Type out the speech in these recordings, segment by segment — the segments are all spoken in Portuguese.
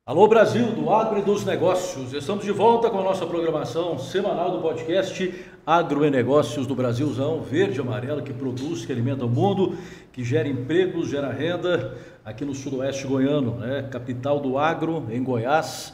Alô Brasil, do Agro e dos Negócios. Estamos de volta com a nossa programação semanal do podcast Agro e Negócios do Brasilzão, verde e amarelo, que produz, que alimenta o mundo, que gera empregos, gera renda aqui no sudoeste goiano, né? Capital do agro, em Goiás.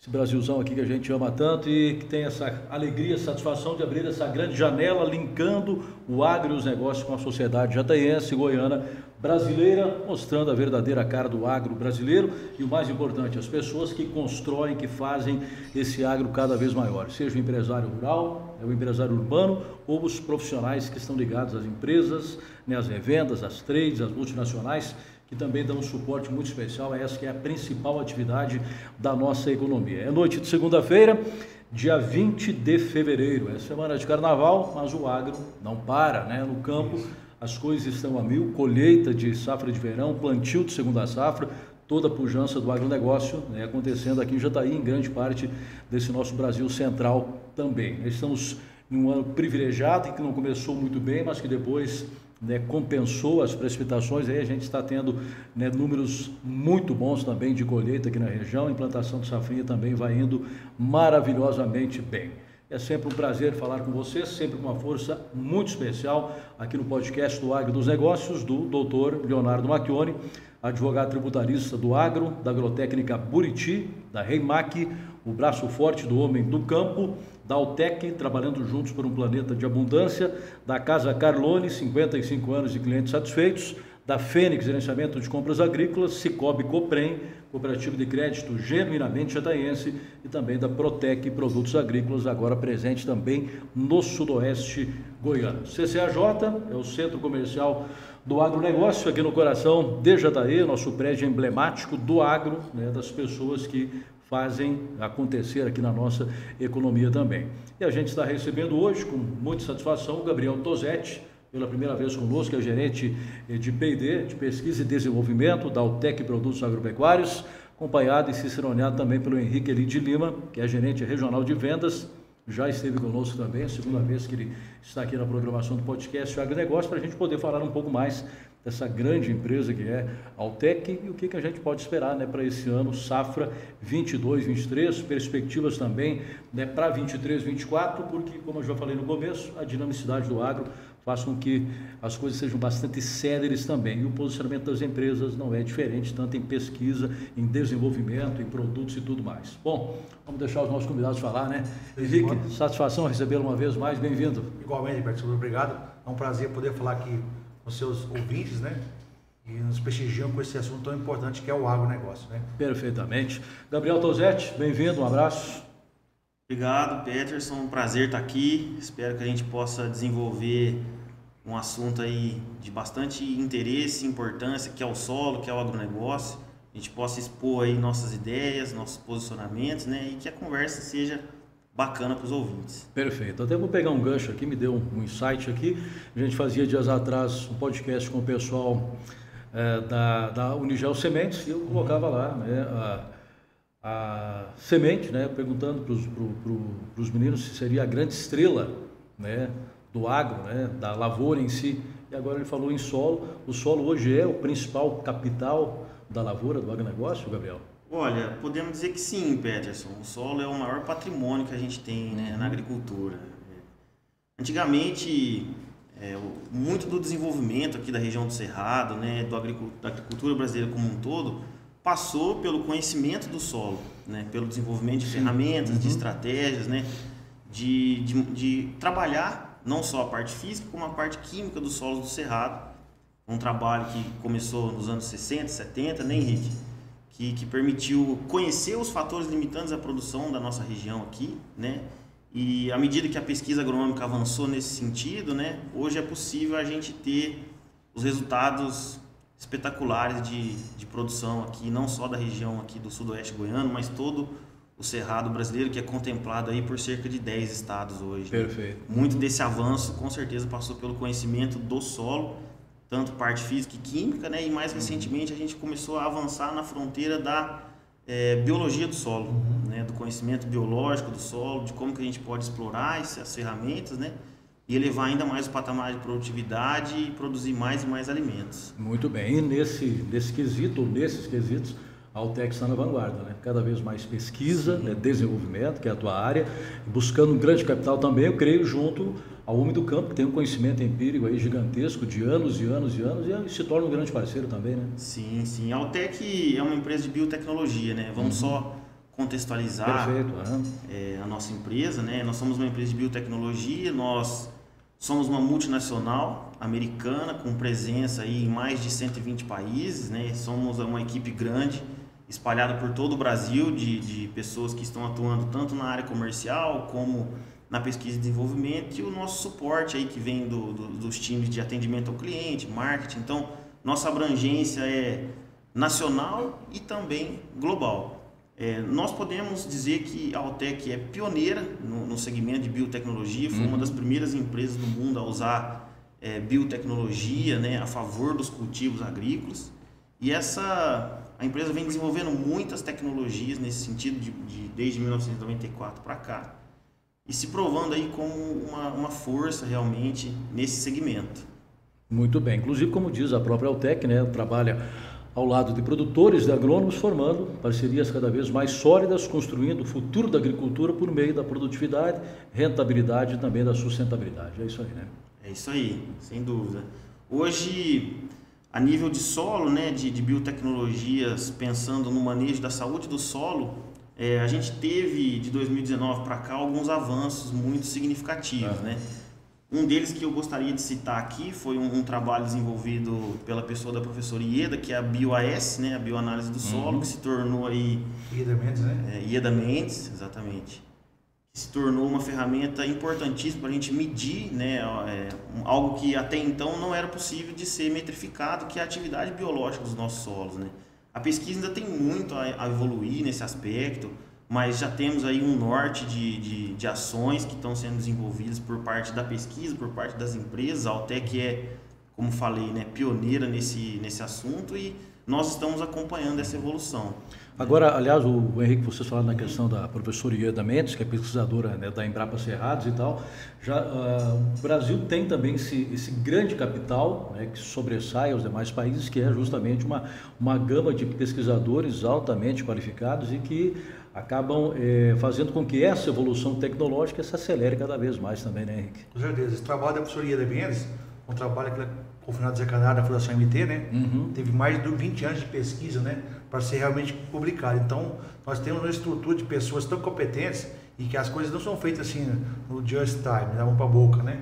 Esse Brasilzão aqui que a gente ama tanto e que tem essa alegria, satisfação de abrir essa grande janela, linkando o agro e os negócios com a sociedade jataiense, goiana, brasileira, mostrando a verdadeira cara do agro brasileiro e o mais importante, as pessoas que constroem, que fazem esse agro cada vez maior, seja o empresário rural, o empresário urbano ou os profissionais que estão ligados às empresas, né, às revendas, às trades, às multinacionais, que também dão um suporte muito especial a essa que é a principal atividade da nossa economia. É noite de segunda-feira, dia 20 de fevereiro, é semana de carnaval, mas o agro não para, né? No campo as coisas estão a mil, colheita de safra de verão, plantio de segunda safra, toda a pujança do agronegócio, né, acontecendo aqui em Jataí, em grande parte desse nosso Brasil central também. Nós estamos em um ano privilegiado, que não começou muito bem, mas que depois, né, compensou as precipitações. Aí a gente está tendo, né, números muito bons também de colheita aqui na região, a implantação de safrinha também vai indo maravilhosamente bem. É sempre um prazer falar com vocês, sempre com uma força muito especial aqui no podcast do Agro dos Negócios, do Dr. Leonardo Macchione, advogado tributarista do Agro, da Agrotécnica Buriti, da Reimac, o braço forte do homem do campo, da Altec, trabalhando juntos por um planeta de abundância, da Casa Carlone, 55 anos de clientes satisfeitos, da Fênix, gerenciamento de compras agrícolas, Cicobi Coprem, cooperativa de crédito genuinamente jataiense, e também da Protec Produtos Agrícolas, agora presente também no sudoeste goiano. CCAJ é o centro comercial do agronegócio, aqui no coração de Jataí, nosso prédio emblemático do agro, né, das pessoas que fazem acontecer aqui na nossa economia também. E a gente está recebendo hoje, com muita satisfação, o Gabriel Tosetti, pela primeira vez conosco, que é gerente de P&D, de Pesquisa e Desenvolvimento, da Altec Produtos Agropecuários, acompanhado e ciceroneado também pelo Henrique Eli de Lima, que é gerente regional de vendas, já esteve conosco também, a segunda vez que ele está aqui na programação do podcast Agronegócio, para a gente poder falar um pouco mais dessa grande empresa que é a Altec e o que a gente pode esperar, né, para esse ano, safra 22-23, perspectivas também, né, para 23-24, porque, como eu já falei no começo, a dinamicidade do agro faz com que as coisas sejam bastante céleres também. E o posicionamento das empresas não é diferente, tanto em pesquisa, em desenvolvimento, em produtos e tudo mais. Bom, vamos deixar os nossos convidados falar, né? Henrique, satisfação recebê-lo uma vez mais, bem-vindo. Igualmente, Roberto, obrigado. É um prazer poder falar aqui com os seus ouvintes, né? E nos prestigiam com esse assunto tão importante que é o agronegócio, né? Perfeitamente. Gabriel Tosetti, bem-vindo, um abraço. Obrigado, Peterson, um prazer estar aqui. Espero que a gente possa desenvolver um assunto aí de bastante interesse e importância, que é o solo, que é o agronegócio. A gente possa expor aí nossas ideias, nossos posicionamentos, né? E que a conversa seja bacana para os ouvintes. Perfeito. Até vou pegar um gancho aqui, me deu um insight aqui. A gente fazia dias atrás um podcast com o pessoal da Unigel Sementes e eu colocava lá, né, a semente, né, perguntando para os meninos se seria a grande estrela, né, do agro, né, da lavoura em si. E agora ele falou em solo. O solo hoje é o principal capital da lavoura, do agronegócio, Gabriel? Olha, podemos dizer que sim, Peterson. O solo é o maior patrimônio que a gente tem, né, na agricultura. Antigamente, muito do desenvolvimento aqui da região do Cerrado, né, da agricultura brasileira como um todo, passou pelo conhecimento do solo, né, pelo desenvolvimento de ferramentas, de estratégias, né, de trabalhar não só a parte física, como a parte química dos solos do Cerrado. Um trabalho que começou nos anos 60, 70, né, Henrique? Que permitiu conhecer os fatores limitantes à produção da nossa região aqui, né? E à medida que a pesquisa agronômica avançou nesse sentido, né, hoje é possível a gente ter os resultados espetaculares de produção aqui, não só da região aqui do sudoeste goiano, mas todo o Cerrado brasileiro, que é contemplado aí por cerca de 10 estados hoje. Perfeito. Né? Muito desse avanço, com certeza, passou pelo conhecimento do solo, tanto parte física e química, né? E mais recentemente a gente começou a avançar na fronteira da biologia do solo, né? Do conhecimento biológico do solo, de como que a gente pode explorar as ferramentas, né? E elevar ainda mais o patamar de produtividade e produzir mais e mais alimentos. Muito bem. E nesses quesitos, a Altec está na vanguarda, né? Cada vez mais pesquisa, né? Desenvolvimento, que é a tua área, buscando um grande capital também, eu creio, junto ao Homem do Campo, que tem um conhecimento empírico aí gigantesco de anos e anos e anos, e se torna um grande parceiro também, né? Sim, sim. A Altec é uma empresa de biotecnologia, né? Vamos só contextualizar. Perfeito, a nossa empresa, né? Nós somos uma empresa de biotecnologia, nós somos uma multinacional americana com presença aí em mais de 120 países, né? Somos uma equipe grande, espalhada por todo o Brasil, de pessoas que estão atuando tanto na área comercial como na pesquisa e desenvolvimento, e o nosso suporte aí que vem dos times de atendimento ao cliente, marketing. Então, nossa abrangência é nacional e também global. Nós podemos dizer que a Altec é pioneira no segmento de biotecnologia, foi uma das primeiras empresas do mundo a usar biotecnologia, né, a favor dos cultivos agrícolas, e a empresa vem desenvolvendo muitas tecnologias nesse sentido desde 1994 para cá, e se provando aí como uma força realmente nesse segmento. Muito bem. Inclusive, como diz a própria Altec, né, trabalha ao lado de produtores, de agrônomos, formando parcerias cada vez mais sólidas, construindo o futuro da agricultura por meio da produtividade, rentabilidade e também da sustentabilidade. É isso aí, né? É isso aí, sem dúvida. Hoje, a nível de solo, né, de biotecnologias, pensando no manejo da saúde do solo, a gente teve de 2019 para cá alguns avanços muito significativos, né? Um deles que eu gostaria de citar aqui foi um trabalho desenvolvido pela pessoa da professora Ieda, que é a BioAS, né, a bioanálise do solo, que se tornou aí... Ieda Mendes, né? Ieda Mendes, exatamente. Que se tornou uma ferramenta importantíssima para a gente medir, né, algo que até então não era possível de ser metrificado, que é a atividade biológica dos nossos solos, né? A pesquisa ainda tem muito a evoluir nesse aspecto, mas já temos aí um norte de ações que estão sendo desenvolvidas por parte da pesquisa, por parte das empresas. A Altec é, como falei, né, pioneira nesse assunto, e nós estamos acompanhando essa evolução. Agora, aliás, o Henrique, vocês falaram na questão da professora Ieda Mendes, que é pesquisadora, né, da Embrapa Cerrados e tal. O Brasil tem também esse grande capital, né, que sobressai aos demais países, que é justamente uma gama de pesquisadores altamente qualificados e que acabam fazendo com que essa evolução tecnológica se acelere cada vez mais também, né, Henrique? Com certeza. Esse trabalho da professora Ieda Mendes, um trabalho que ela confinado Zé Canário da Fundação MT, né? Teve mais de 20 anos de pesquisa, né, para ser realmente publicado. Então, nós temos uma estrutura de pessoas tão competentes e que as coisas não são feitas assim no just time, da mão para a boca, né?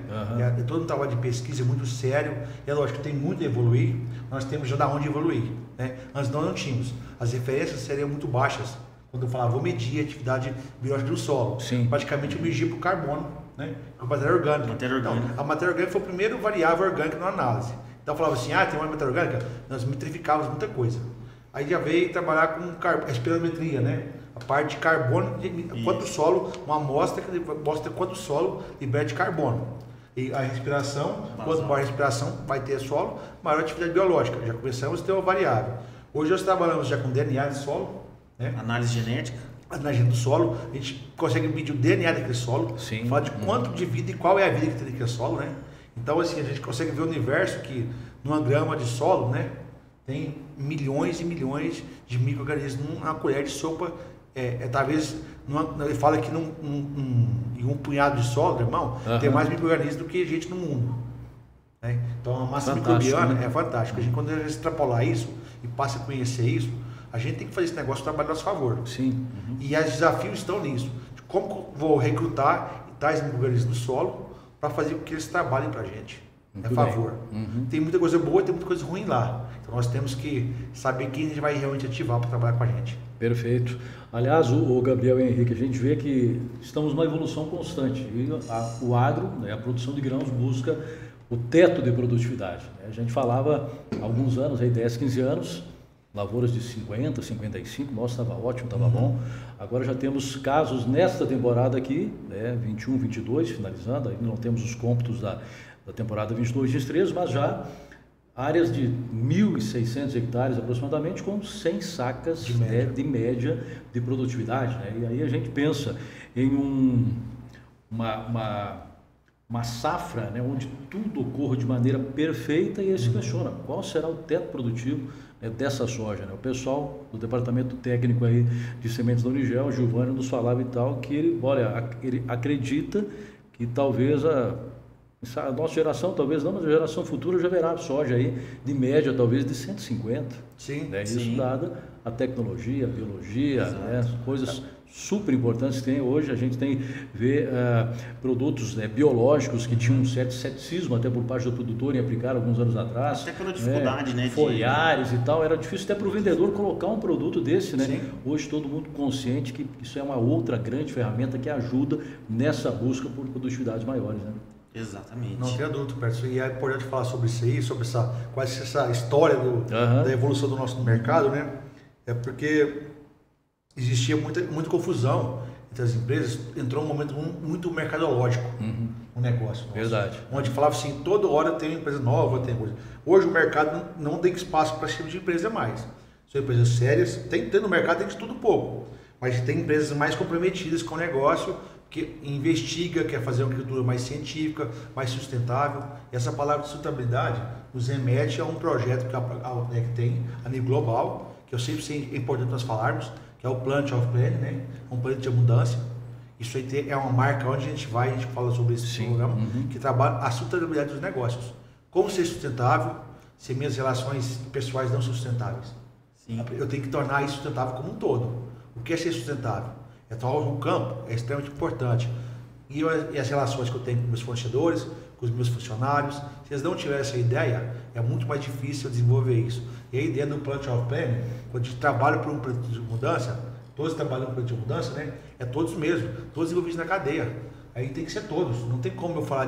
É todo um trabalho de pesquisa muito sério. É lógico que tem muito a evoluir. Nós temos já da onde evoluir, né? Antes não tínhamos. As referências seriam muito baixas. Quando eu falava, vou medir a atividade biológica do solo. Sim. Praticamente eu media por carbono, né? Com a matéria orgânica. Então, a matéria orgânica foi o primeiro variável orgânico na análise. Então eu falava assim, tem uma matéria orgânica, nós metrificávamos muita coisa. Aí já veio trabalhar com a espirometria, né? A parte de carbono, quanto o solo, uma amostra que mostra quanto o solo libera de carbono. E a respiração, quanto maior a respiração vai ter solo, maior a atividade biológica. Já começamos a ter uma variável. Hoje nós trabalhamos já com DNA de solo, né? Análise genética. Análise do solo, a gente consegue medir o DNA daquele solo, falar de quanto de vida e qual é a vida que tem naquele solo, né? Então assim, a gente consegue ver o universo que numa grama de solo, né, tem milhões e milhões de micro-organismos numa colher de sopa. Talvez, ele fala que em um punhado de solo, irmão, tem mais micro-organismos do que gente no mundo, né? Então a massa microbiana, né, é fantástica. A gente, quando a gente extrapolar isso e passa a conhecer isso, a gente tem que fazer esse negócio trabalhar a nosso favor. Sim. E os desafios estão nisso. Como vou recrutar tais micro-organismos do solo para fazer com que eles trabalhem para a gente. A favor. Tem muita coisa boa e tem muita coisa ruim lá. Então nós temos que saber quem a gente vai realmente ativar para trabalhar com a gente. Perfeito. Aliás, o Gabriel e o Henrique, a gente vê que estamos numa evolução constante. E o agro, né, a produção de grãos, busca o teto de produtividade. A gente falava há alguns anos, aí 10, 15 anos, lavouras de 50, 55, nossa, estava ótimo, estava bom. Agora já temos casos nesta temporada aqui, né, 21, 22, finalizando, ainda não temos os cômputos da temporada 22, 23, mas já áreas de 1.600 hectares aproximadamente, com 100 sacas de média de produtividade, né? E aí a gente pensa em uma safra, né, onde tudo ocorra de maneira perfeita, e aí se questiona qual será o teto produtivo dessa soja, né? O pessoal do departamento técnico aí de sementes da Unigel, o Giovanni, nos falava e tal, que ele acredita que talvez a nossa geração, talvez não, mas a geração futura já verá soja aí de média, talvez de 150. Sim, né? sim. Isso dada a tecnologia, a biologia, né? Coisas super importantes que tem hoje. A gente vê produtos, né, biológicos que tinham um certo ceticismo até por parte do produtor em aplicar alguns anos atrás. Até pela dificuldade, né? Foliares e tal, era difícil até para o vendedor colocar um produto desse, né? Sim. Hoje todo mundo consciente que isso é uma outra grande ferramenta que ajuda nessa busca por produtividades maiores, né? Exatamente. Não tenha dúvida, Perto. E é importante falar sobre isso aí, sobre essa história da evolução do nosso mercado, né? É porque existia muita confusão entre as empresas, entrou um momento muito mercadológico no negócio. Nosso, verdade. Onde falava assim, toda hora tem uma empresa nova, tem coisa. Hoje o mercado não tem espaço para esse tipo de empresa mais. São empresas sérias, tem no mercado tem de tudo um pouco, mas tem empresas mais comprometidas com o negócio, que investiga, quer fazer uma agricultura mais científica, mais sustentável. E essa palavra de sustentabilidade nos remete a um projeto que a UTEC tem a nível global, que eu sempre sei é importante nós falarmos, que é o Planet of Planet, né? Um planeta de abundância. Isso aí é uma marca onde a gente fala sobre esse programa, que trabalha a sustentabilidade dos negócios. Como ser sustentável se minhas relações pessoais não são sustentáveis? Sim. Eu tenho que tornar isso sustentável como um todo. O que é ser sustentável? É tornar o campo, é extremamente importante. E as relações que eu tenho com meus fornecedores, com os meus funcionários, se eles não tiverem essa ideia, é muito mais difícil desenvolver isso. E aí dentro do Planet of Planning, quando a gente trabalha por um plano de mudança, todos trabalham por um plano de mudança, né? É todos mesmo, todos envolvidos na cadeia. Aí tem que ser todos. Não tem como eu falar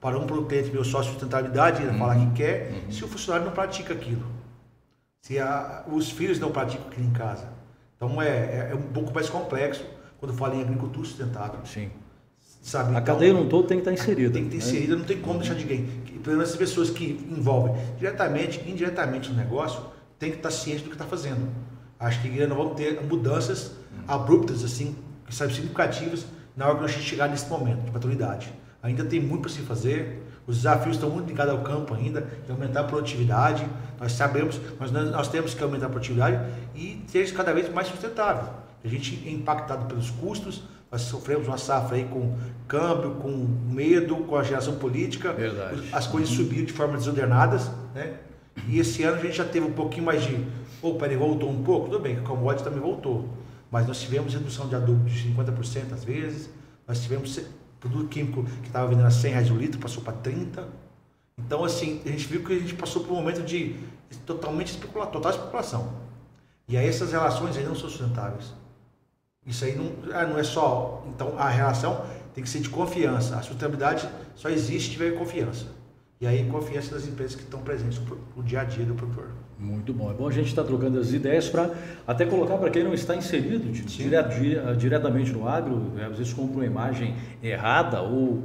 para um cliente meu só sustentabilidade, ele falar que quer, se o funcionário não pratica aquilo. Se os filhos não praticam aquilo em casa. Então é um pouco mais complexo quando fala em agricultura sustentável. Sim. Sabe? A cadeia no todo tem que estar inserida. Tem que estar inserida, não tem como deixar ninguém. Pelo menos as pessoas que envolvem diretamente, indiretamente no negócio, tem que estar ciente do que está fazendo. Acho que nós vamos ter mudanças abruptas, assim, que são significativas na hora que nós chegar nesse momento de maturidade. Ainda tem muito para se fazer, os desafios estão muito ligados ao campo ainda, de aumentar a produtividade. Nós sabemos, nós temos que aumentar a produtividade e ter cada vez mais sustentável. A gente é impactado pelos custos, nós sofremos uma safra aí com câmbio, com medo, com a geração política. Verdade. As coisas subiram de forma desordenadas, né? E esse ano a gente já teve um pouquinho mais de... Peraí, voltou um pouco? Tudo bem, que a commodity também voltou. Mas nós tivemos redução de adubo de 50% às vezes, nós tivemos produto químico que estava vendendo a R$100 o litro, passou para 30. Então, assim, a gente viu que a gente passou por um momento de total especulação. E aí essas relações aí não são sustentáveis. Isso aí não é só... Então, a relação tem que ser de confiança. A sustentabilidade só existe se tiver confiança. E aí, confiança das empresas que estão presentes no dia a dia do produtor. Muito bom. É bom a gente estar trocando as ideias para até colocar para quem não está inserido diretamente no agro, às vezes compra uma imagem errada ou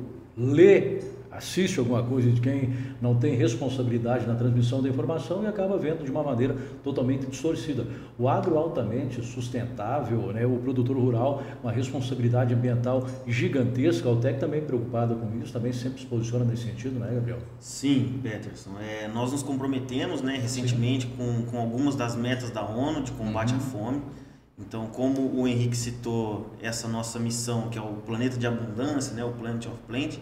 assiste alguma coisa de quem não tem responsabilidade na transmissão da informação e acaba vendo de uma maneira totalmente distorcida. O agro altamente sustentável, né? O produtor rural, uma responsabilidade ambiental gigantesca, a UTEC também preocupada com isso, também sempre se posiciona nesse sentido, né, Gabriel? Sim, Peterson. Nós nos comprometemos, né, recentemente com algumas das metas da ONU de combate à fome. Então, como o Henrique citou essa nossa missão, que é o Planeta de Abundância, né, o Planet of Plenty,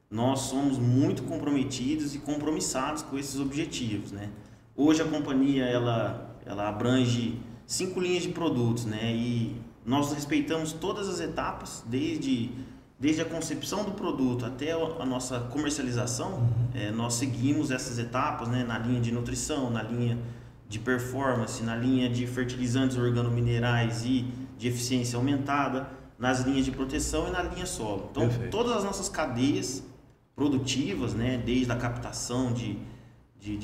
nós somos muito comprometidos e compromissados com esses objetivos, né? Hoje a companhia ela abrange 5 linhas de produtos, né? E nós respeitamos todas as etapas, desde a concepção do produto até a nossa comercialização. Nós seguimos essas etapas, né? Na linha de nutrição, na linha de performance, na linha de fertilizantes organominerais e de eficiência aumentada, nas linhas de proteção e na linha solo. Então, todas as nossas cadeias produtivas, né, desde a captação de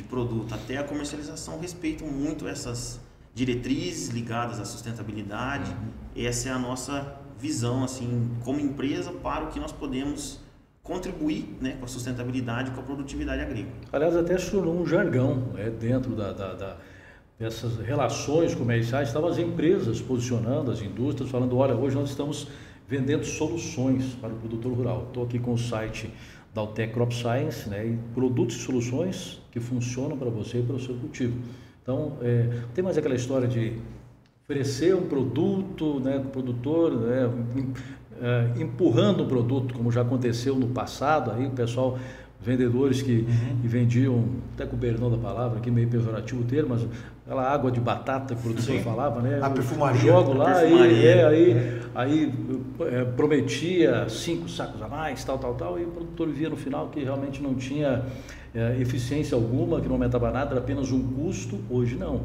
produto até a comercialização, respeitam muito essas diretrizes ligadas à sustentabilidade. Essa é a nossa visão, assim, como empresa, para o que nós podemos contribuir, né, com a sustentabilidade e com a produtividade agrícola. Aliás, até se tornou um jargão, dentro dessas relações comerciais, estavam as empresas posicionando, as indústrias, falando, olha, hoje nós estamos vendendo soluções para o produtor rural. Estou aqui com o site da UTEC Crop Science, né, e produtos e soluções que funcionam para você e para o seu cultivo. Então, tem mais aquela história de oferecer um produto, né, o produtor, né, empurrando o produto, como já aconteceu no passado, aí o pessoal, vendedores que vendiam, até com o perdão da palavra, aqui meio pejorativo o termo, mas aquela água de batata que o produtor falava, né? A perfumaria. Jogo lá, aí prometia 5 sacos a mais, tal, e o produtor via no final que realmente não tinha eficiência alguma, que não aumentava nada, era apenas um custo. Hoje não.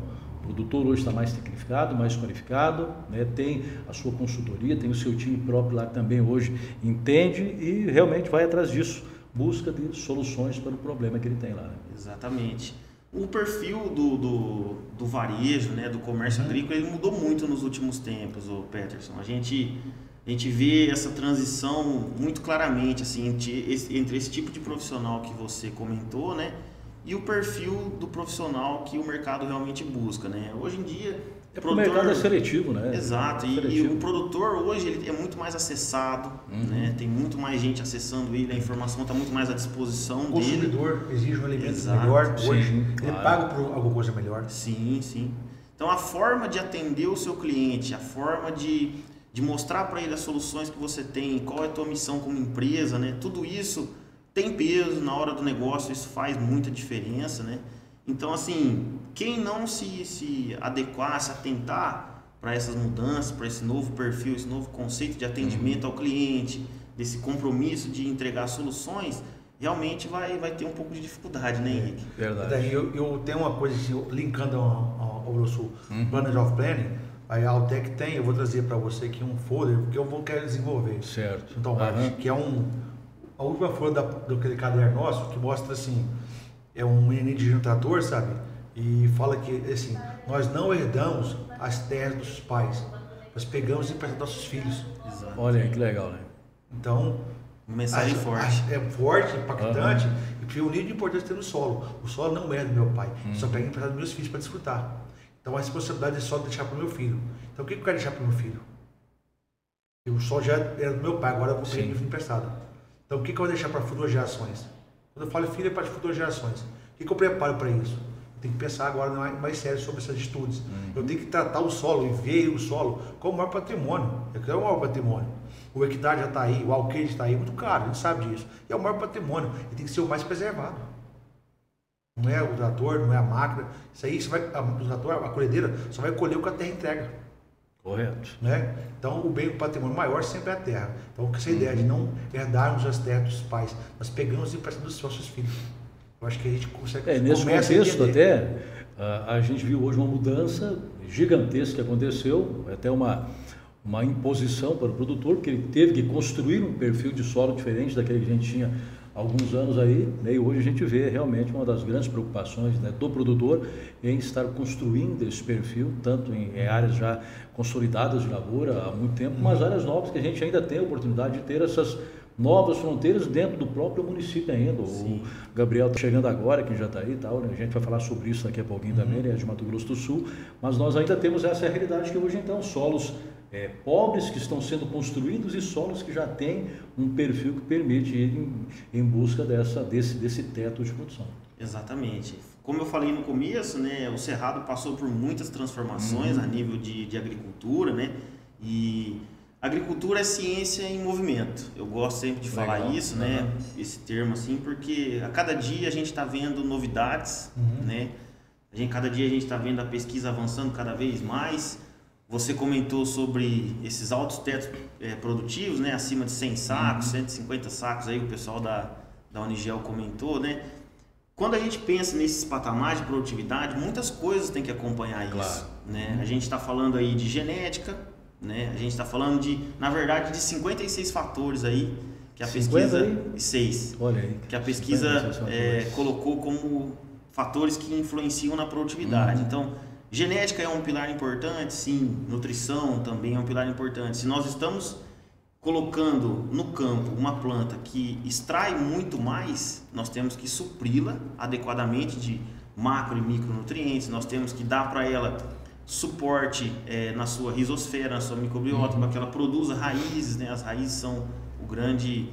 O produtor hoje está mais tecnificado, mais qualificado, né? Tem a sua consultoria, tem o seu time próprio lá que também hoje entende e realmente vai atrás disso, busca de soluções para o problema que ele tem lá. Né? Exatamente. O perfil do varejo, né, do comércio agrícola, ele mudou muito nos últimos tempos, o Peterson. A gente vê essa transição muito claramente assim, entre esse tipo de profissional que você comentou, né, e o perfil do profissional que o mercado realmente busca, né? Hoje em dia... O mercado é seletivo, né? Exato, e o produtor hoje ele é muito mais acessado, né? Tem muito mais gente acessando ele, a informação está muito mais à disposição dele. O consumidor exige um alimento melhor hoje, ele paga por alguma coisa melhor. Sim, sim. Então a forma de atender o seu cliente, a forma de mostrar para ele as soluções que você tem, qual é a tua missão como empresa, né? Tudo isso tem peso na hora do negócio, isso faz muita diferença, né? Então, assim, quem não se adequar, se atentar para essas mudanças, para esse novo perfil, esse novo conceito de atendimento ao cliente, desse compromisso de entregar soluções, realmente vai ter um pouco de dificuldade, né, Henrique? Verdade. Daí eu tenho uma coisa assim, linkando ao nosso Planet of Planning, a Altec tem, eu vou trazer para você aqui um folder, porque eu quero desenvolver. Certo. Então, que é a última folha daquele caderno nosso, que mostra assim, é um menino de um trator, sabe? E fala que, assim, nós não herdamos as terras dos pais, nós pegamos e emprestamos nossos filhos. Exato. Olha aí, que legal, né? Então, uma mensagem forte. É forte, impactante, e porque o nível de importância tem no solo. O solo não é do meu pai, só pego emprestado dos meus filhos para desfrutar. Então, a responsabilidade é só deixar para o meu filho. Então, o que eu quero deixar para o meu filho? O solo já era do meu pai, agora eu vou pegar meu filho emprestado. Então, o que eu vou deixar para futuras gerações? Quando eu falo filho, é para as futuras gerações. O que eu preparo para isso? Eu tenho que pensar agora mais sério sobre essas atitudes. Eu tenho que tratar o solo e ver o solo como o maior patrimônio. É o maior patrimônio. O hectare já está aí, o alqueire está aí, muito caro, a gente sabe disso. E é o maior patrimônio. E tem que ser o mais preservado. Não é o trator, não é a máquina. Isso aí, o trator, a colhedeira, só vai colher o que a terra entrega. Correto. Né? Então, o patrimônio maior sempre é a terra. Então, essa ideia de não herdarmos as terras dos pais, nós pegamos e emprestamos dos nossos filhos. Eu acho que a gente consegue... Nesse contexto até, a gente viu hoje uma mudança gigantesca que aconteceu, até uma imposição para o produtor, porque ele teve que construir um perfil de solo diferente daquele que a gente tinha há alguns anos aí, né? E hoje a gente vê realmente uma das grandes preocupações, né, do produtor em estar construindo esse perfil, tanto em áreas já consolidadas de lavoura há muito tempo, mas áreas novas que a gente ainda tem a oportunidade de ter essas novas fronteiras dentro do próprio município ainda. Sim. O Gabriel está chegando agora, que já está aí e tal, né? A gente vai falar sobre isso daqui a pouquinho também, né, de Mato Grosso do Sul, mas nós ainda temos essa realidade que hoje então solos pobres que estão sendo construídos e solos que já têm um perfil que permite ir em busca desse teto de produção. Exatamente. Como eu falei no começo, né, o Cerrado passou por muitas transformações a nível de agricultura, né, e agricultura é ciência em movimento. Eu gosto sempre de falar isso, né, esse termo assim, porque a cada dia a gente está vendo novidades, né, cada dia a gente está vendo a pesquisa avançando cada vez mais. Você comentou sobre esses altos tetos produtivos, né, acima de 100 sacos, 150 sacos, aí o pessoal da Unigel comentou, né? Quando a gente pensa nesses patamares de produtividade, muitas coisas têm que acompanhar isso, né? A gente está falando aí de genética, né? A gente está falando na verdade, de 56 fatores aí que a pesquisa... 6. Olha aí. Que a pesquisa colocou como fatores que influenciam na produtividade. Então, genética é um pilar importante, sim. Nutrição também é um pilar importante. Se nós estamos colocando no campo uma planta que extrai muito mais, nós temos que supri-la adequadamente de macro e micronutrientes, nós temos que dar para ela suporte na sua rizosfera, na sua microbiota, para que ela produza raízes, né? As raízes são o grande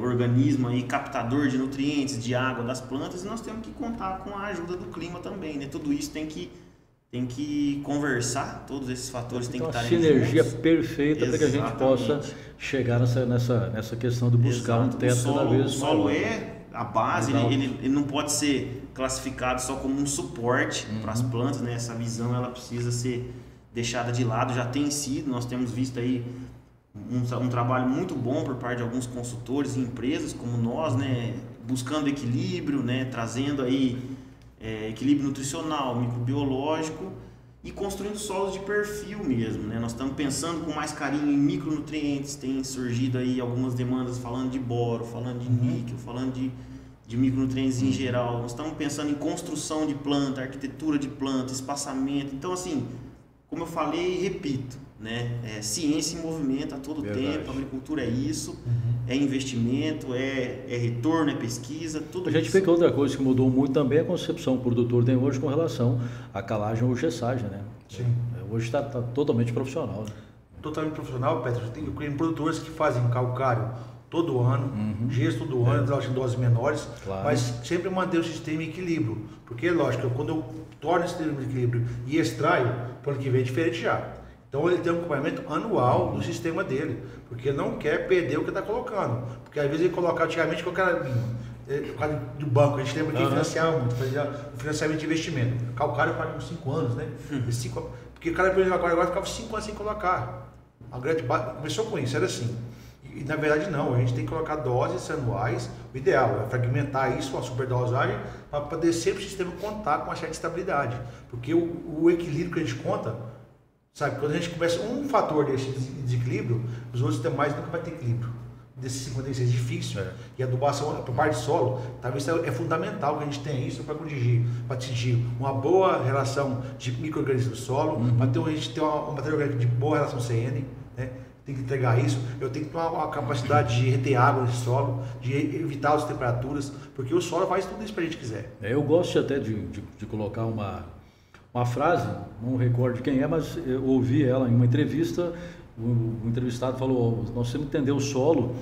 organismo aí, captador de nutrientes, de água das plantas, e nós temos que contar com a ajuda do clima também, né? Tudo isso tem que conversar, todos esses fatores têm que estar juntos. Uma sinergia perfeita para que a gente possa chegar nessa questão de buscar um teto cada vez maior. O solo é a base, ele não pode ser classificado só como um suporte para as plantas, né? Essa visão ela precisa ser deixada de lado, já tem sido, nós temos visto aí um trabalho muito bom por parte de alguns consultores e empresas como nós, né? Buscando equilíbrio, né? Trazendo aí equilíbrio nutricional, microbiológico e construindo solos de perfil mesmo, né? Nós estamos pensando com mais carinho em micronutrientes, tem surgido aí algumas demandas falando de boro, falando de níquel, falando de micronutrientes em geral. Nós estamos pensando em construção de planta, arquitetura de planta, espaçamento. Então, assim, como eu falei e repito, né? Ciência em movimento a todo tempo, a agricultura é isso, é investimento, é retorno, é pesquisa, tudo isso. A gente vê que outra coisa que mudou muito também é a concepção que o produtor tem hoje com relação à calagem ou gessagem, né? Sim. Hoje está totalmente profissional. Né? Totalmente profissional, Petro. Eu tenho produtores que fazem calcário todo ano, gesso todo ano, em doses menores, mas sempre manter o sistema em equilíbrio. Porque, lógico, quando eu torno esse sistema em equilíbrio e extraio, para o ano que vem é diferente já. Então ele tem um acompanhamento anual do sistema dele, porque ele não quer perder o que está colocando. Porque às vezes ele coloca antigamente com aquela do banco, a gente lembra que financiava muito, fazia o financiamento de investimento. Calcário para uns 5 anos, né? Porque o cara agora ficava 5 anos sem colocar. A grande começou com isso, era assim. E na verdade não, a gente tem que colocar doses anuais, o ideal é fragmentar isso, uma superdosagem, para poder sempre o sistema contar com uma certa estabilidade. Porque o equilíbrio que a gente conta, sabe, quando a gente começa um fator desse desequilíbrio, os outros demais nunca vai ter equilíbrio. Desses 56 é difícil. E a adubação, a parte de solo, talvez é fundamental que a gente tenha isso para atingir uma boa relação de micro-organismos do solo, para a gente ter uma matéria orgânica de boa relação CN, né? Tem que entregar isso, eu tenho que ter uma capacidade de reter água nesse solo, de evitar as temperaturas, porque o solo faz tudo isso para a gente quiser. Eu gosto até de colocar uma frase, não recordo quem é, mas eu ouvi ela em uma entrevista. O entrevistado falou: nós temos que entender o solo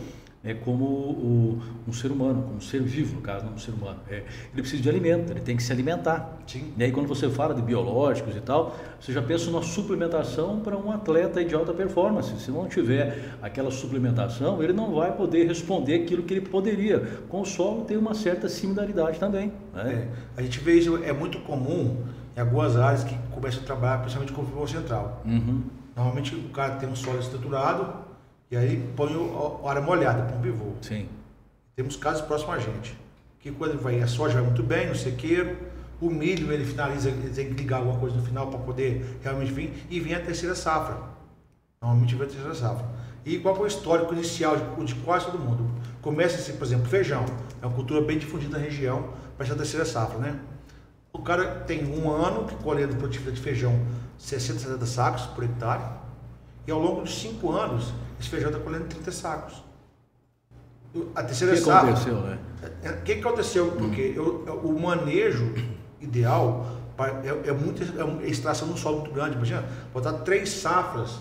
como um ser humano, como um ser vivo, no caso, não um ser humano. Ele precisa de alimento, ele tem que se alimentar. Sim. E aí quando você fala de biológicos e tal, você já pensa numa suplementação para um atleta de alta performance. Se não tiver aquela suplementação, ele não vai poder responder aquilo que ele poderia. Com o solo tem uma certa similaridade também. Né? A gente vê isso, é muito comum em algumas áreas que começam a trabalhar, principalmente com o pivô central. Normalmente o cara tem um solo estruturado e aí põe a área molhada, põe um pivô. Sim. Temos casos próximos a gente. Que quando a soja vai muito bem no sequeiro, o milho ele finaliza, ele tem que ligar alguma coisa no final para poder realmente vir, e vem a terceira safra. Normalmente vem a terceira safra. E qual é o histórico inicial de quase todo mundo? Começa assim, por exemplo, feijão. É uma cultura bem difundida na região para essa terceira safra, né? O cara tem um ano que colhendo produtividade de feijão 60, 70 sacos por hectare, e ao longo de 5 anos esse feijão está colhendo 30 sacos. A terceira safra. O que aconteceu, né? O que aconteceu? Porque o manejo ideal é extração de um solo muito grande. Imagina, botar 3 safras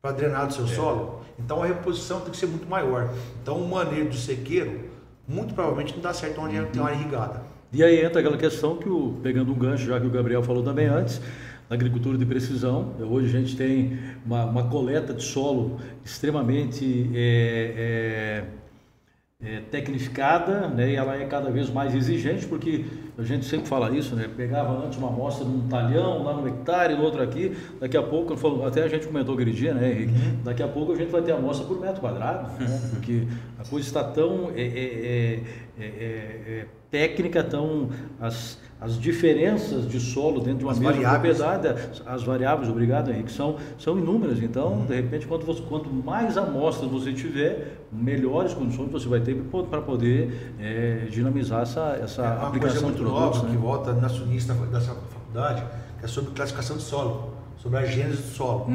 para drenar do seu solo, então a reposição tem que ser muito maior. Então o manejo do sequeiro, muito provavelmente não dá certo onde tem uma área irrigada. E aí entra aquela questão que, pegando um gancho, já que o Gabriel falou também antes, na agricultura de precisão, hoje a gente tem uma coleta de solo extremamente tecnificada, né? E ela é cada vez mais exigente, porque a gente sempre fala isso, né? Pegava antes uma amostra num talhão, lá no hectare, no outro aqui, daqui a pouco, até a gente comentou aquele dia, né, Henrique? Daqui a pouco a gente vai ter amostra por metro quadrado, né? Porque a coisa está tão técnica, tão as diferenças de solo dentro de uma mesma propriedade, as variáveis, obrigado, Henrique, são inúmeras. Então, de repente, quanto mais amostras você tiver, melhores condições você vai ter para poder dinamizar essa aplicação de produtos. Nova, que volta na sunista dessa faculdade, que é sobre classificação de solo, sobre a gênese do solo.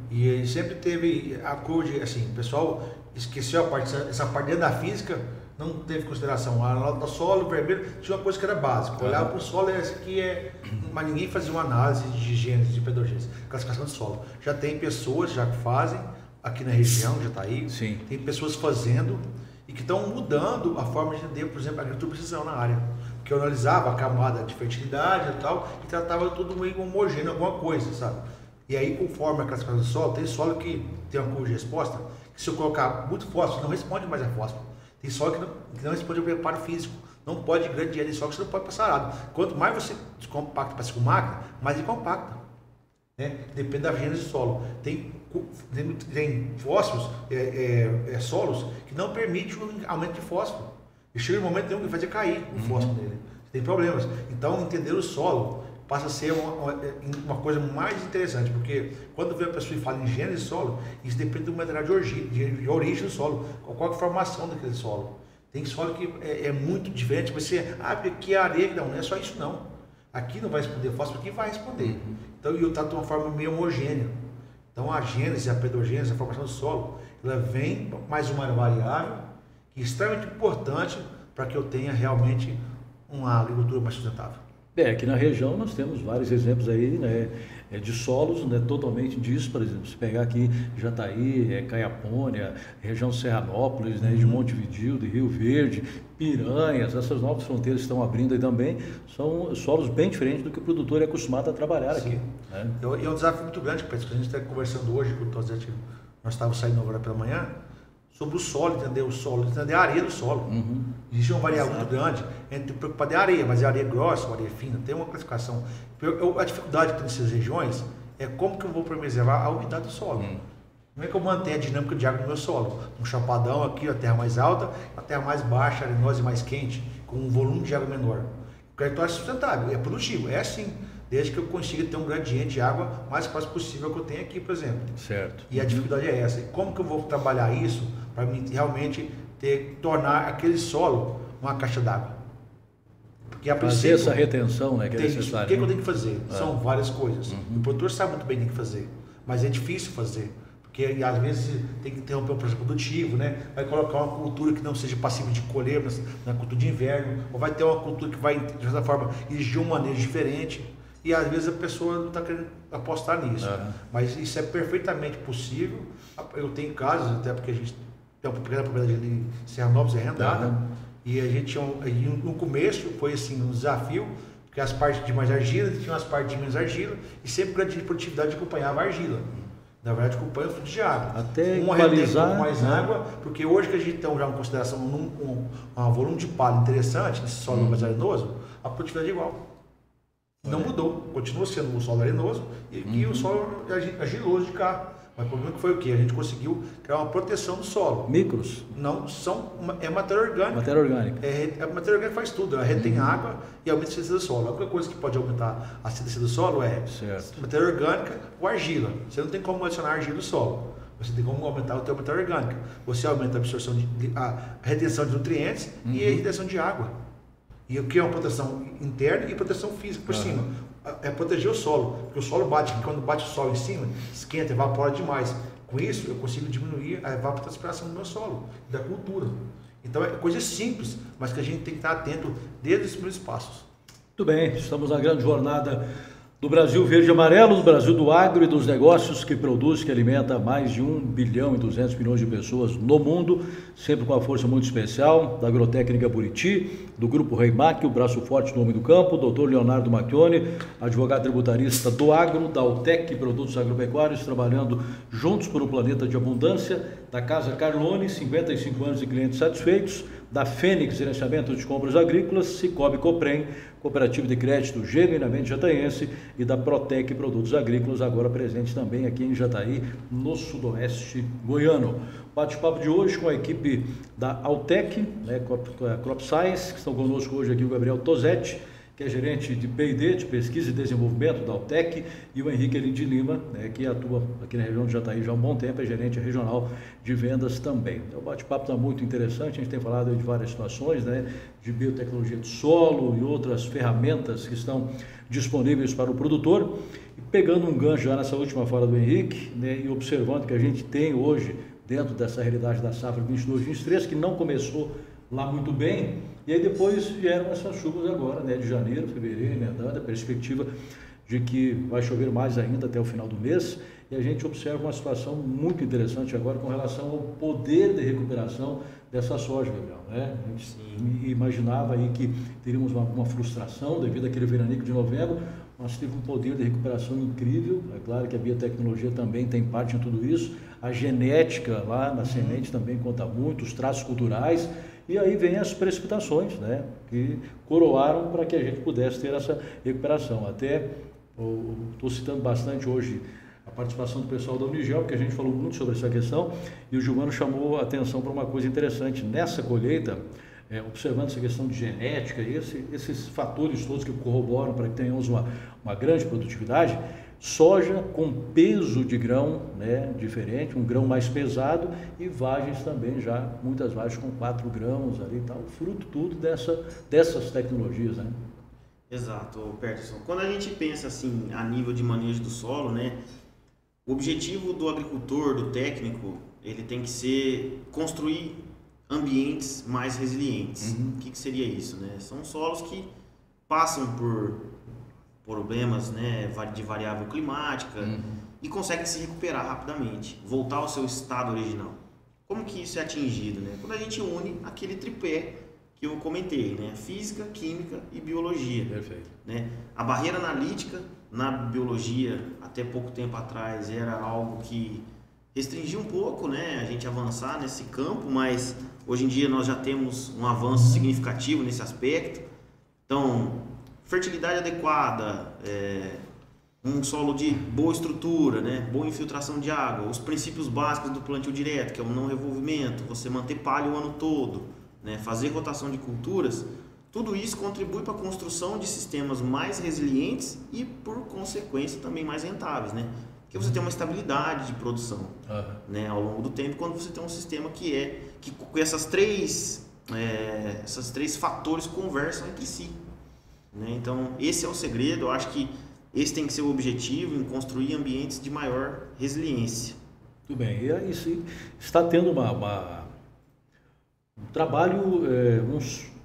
E sempre teve a cor de, assim, o pessoal esqueceu essa parte dentro da física, não teve consideração. A nota do solo, vermelho, tinha uma coisa que era básica. Olhava para o solo, esse aqui mas ninguém fazia uma análise de gênese, de pedogênese, classificação de solo. Já tem pessoas já que fazem, aqui na região, já está aí. Sim. Tem pessoas fazendo, e que estão mudando a forma de entender, por exemplo, a agricultura de precisão na área. Porque eu analisava a camada de fertilidade e tal, e tratava tudo meio homogêneo, alguma coisa, sabe? E aí, conforme a classificação do solo, tem solo que tem uma curva de resposta, que se eu colocar muito fósforo, não responde mais a fósforo. Tem solo que não responde ao preparo físico. Não pode grande área de solo que você não pode passar arado. Quanto mais você descompacta para com máquina, mais ele compacta. Né? Depende da gênese do solo. Tem fósforos, solos que não permitem o aumento de fósforo. E chega um momento que vai fazer cair o fósforo dele. Tem problemas. Então, entender o solo passa a ser uma coisa mais interessante, porque quando vem a pessoa e fala em gênese de solo, isso depende do material de origem do solo, qual é a formação daquele solo. Tem solo que é muito diferente, você, aqui é areia, não é só isso não. Aqui não vai responder fósforo, aqui vai responder. Então, eu trato de uma forma meio homogênea. Então, a gênese, a pedogênese, a formação do solo, ela vem mais uma variável que é extremamente importante para que eu tenha realmente uma agricultura mais sustentável. Aqui na região nós temos vários exemplos aí, né, de solos, né, totalmente disso, por exemplo, se pegar aqui Jataí, Caiapônia, região Serranópolis, né, de Montevidéu, de Rio Verde, Piranhas, essas novas fronteiras que estão abrindo aí também, são solos bem diferentes do que o produtor é acostumado a trabalhar. Sim. Aqui. Né? É um desafio muito grande, que a gente está conversando hoje com o Tosete, nós estávamos saindo agora pela manhã, sobre o solo, entender o solo, entender a areia do solo. Existe uma variável muito grande entre preocupar de areia, mas é areia grossa ou areia fina, tem uma classificação. A dificuldade que tem nessas regiões é como que eu vou preservar a umidade do solo. Como é que eu mantenho a dinâmica de água no meu solo? Um chapadão aqui, a terra mais alta, a terra mais baixa, arenosa e mais quente, com um volume de água menor. O território é sustentável, é produtivo, é assim. Desde que eu consiga ter um gradiente de água mais próximo possível que eu tenho aqui, por exemplo. Certo. E a dificuldade é essa. E como que eu vou trabalhar isso para realmente tornar aquele solo uma caixa d'água? Porque a princípio, fazer essa retenção, né, que é necessário. O que eu tenho que fazer? São várias coisas. O produtor sabe muito bem o que tem que fazer, mas é difícil fazer. Porque às vezes tem que interromper um processo produtivo, né? Vai colocar uma cultura que não seja passível de colher na cultura de inverno, ou vai ter uma cultura que vai, de certa forma, exigir um manejo diferente. E às vezes a pessoa não está querendo apostar nisso. Mas isso é perfeitamente possível. Eu tenho casos, até porque a gente tem uma pequena propriedade ali em Serranópolis, é arrendada. E a gente, no começo, foi assim, um desafio, porque as partes de mais argila tinham as partes de menos argila, e sempre o grande de produtividade acompanhava a argila. Na verdade, acompanha o fluxo de água. Até uma retém um pouco mais água, porque hoje que a gente tem já em consideração um volume de palha interessante, nesse solo mais arenoso, a produtividade é igual. Não mudou, continua sendo um solo arenoso e o solo argiloso de cá. Mas o problema foi o quê? A gente conseguiu criar uma proteção do solo. Micros? Não, é matéria orgânica. Matéria orgânica. A matéria orgânica faz tudo, ela retém água e aumenta a acidez do solo. A única coisa que pode aumentar a acidez do solo é matéria orgânica ou argila. Você não tem como adicionar argila do solo. Você tem como aumentar o teu matéria orgânica. Você aumenta a absorção, a retenção de nutrientes e a retenção de água. E o que é uma proteção interna e proteção física por cima. É proteger o solo, porque o solo bate, quando bate o solo em cima, esquenta, evapora demais. Com isso, eu consigo diminuir a evapotranspiração do meu solo, da cultura. Então, é coisa simples, mas que a gente tem que estar atento desde os primeiros passos. Muito bem, estamos na grande jornada do Brasil Verde e Amarelo, do Brasil do agro e dos negócios que produz, que alimenta mais de 1 bilhão e 200 milhões de pessoas no mundo, sempre com a força muito especial da Agrotécnica Buriti, do Grupo Reimac, o braço forte do homem do campo, Dr. Leonardo Macchione, advogado tributarista do agro, da Altec Produtos Agropecuários, trabalhando juntos por um planeta de abundância, da Casa Carlone, 55 anos de clientes satisfeitos, da Fênix Gerenciamento de Compras Agrícolas, Cicobi Coprem, Cooperativa de Crédito genuinamente jataiense, e da Protec Produtos Agrícolas, agora presente também aqui em Jataí, no sudoeste goiano. Bate-papo de hoje com a equipe da Altec, né, Crop Science, que estão conosco hoje aqui o Gabriel Tosete, que é gerente de P&D, de Pesquisa e Desenvolvimento da Altec, e o Henrique Elin de Lima, né, que atua aqui na região de Jataí já há um bom tempo, é gerente regional de vendas também. O bate-papo está muito interessante, a gente tem falado de várias situações, né, de biotecnologia de solo e outras ferramentas que estão disponíveis para o produtor. E pegando um gancho já nessa última fala do Henrique, né, e observando que a gente tem hoje, dentro dessa realidade da safra 22-23, que não começou lá muito bem, e aí depois vieram essas chuvas agora, né, de janeiro, fevereiro, emendando, a perspectiva de que vai chover mais ainda até o final do mês, e a gente observa uma situação muito interessante agora com relação ao poder de recuperação dessa soja, Gabriel, né? A gente imaginava aí que teríamos uma frustração devido àquele veranico de novembro, mas teve um poder de recuperação incrível. É claro que a biotecnologia também tem parte em tudo isso, a genética lá na semente também conta muito, os traços culturais, e aí vem as precipitações, né, que coroaram para que a gente pudesse ter essa recuperação. Até estou citando bastante hoje a participação do pessoal da Unigel, porque a gente falou muito sobre essa questão, e o Gilvano chamou a atenção para uma coisa interessante. Nessa colheita, observando essa questão de genética, esses fatores todos que corroboram para que tenhamos uma grande produtividade, soja com peso de grão, né, diferente, um grão mais pesado, e vagens também já, muitas vagens com 4 grãos ali e tal, fruto tudo dessas tecnologias, né? Exato, Peterson. Quando a gente pensa assim a nível de manejo do solo, né, o objetivo do agricultor, do técnico, ele tem que ser construir ambientes mais resilientes. O que seria isso, né? São solos que passam por problemas, né, de variável climática e conseguem se recuperar rapidamente, voltar ao seu estado original. Como que isso é atingido, né? Quando a gente une aquele tripé que eu comentei, né? Física, química e biologia. Perfeito. Né? A barreira analítica na biologia, até pouco tempo atrás, era algo que restringia um pouco, né, a gente avançar nesse campo, mas hoje em dia nós já temos um avanço significativo nesse aspecto. Então, fertilidade adequada, um solo de boa estrutura, né, boa infiltração de água, os princípios básicos do plantio direto, que é o não revolvimento, você manter palha o ano todo, né, fazer rotação de culturas, tudo isso contribui para a construção de sistemas mais resilientes e, por consequência, também mais rentáveis, né? Porque você tem uma estabilidade de produção, né, ao longo do tempo, quando você tem um sistema que essas três fatores conversam entre si, né? Então, esse é o segredo. Eu acho que esse tem que ser o objetivo, em construir ambientes de maior resiliência. Muito bem. E aí está tendo um trabalho, um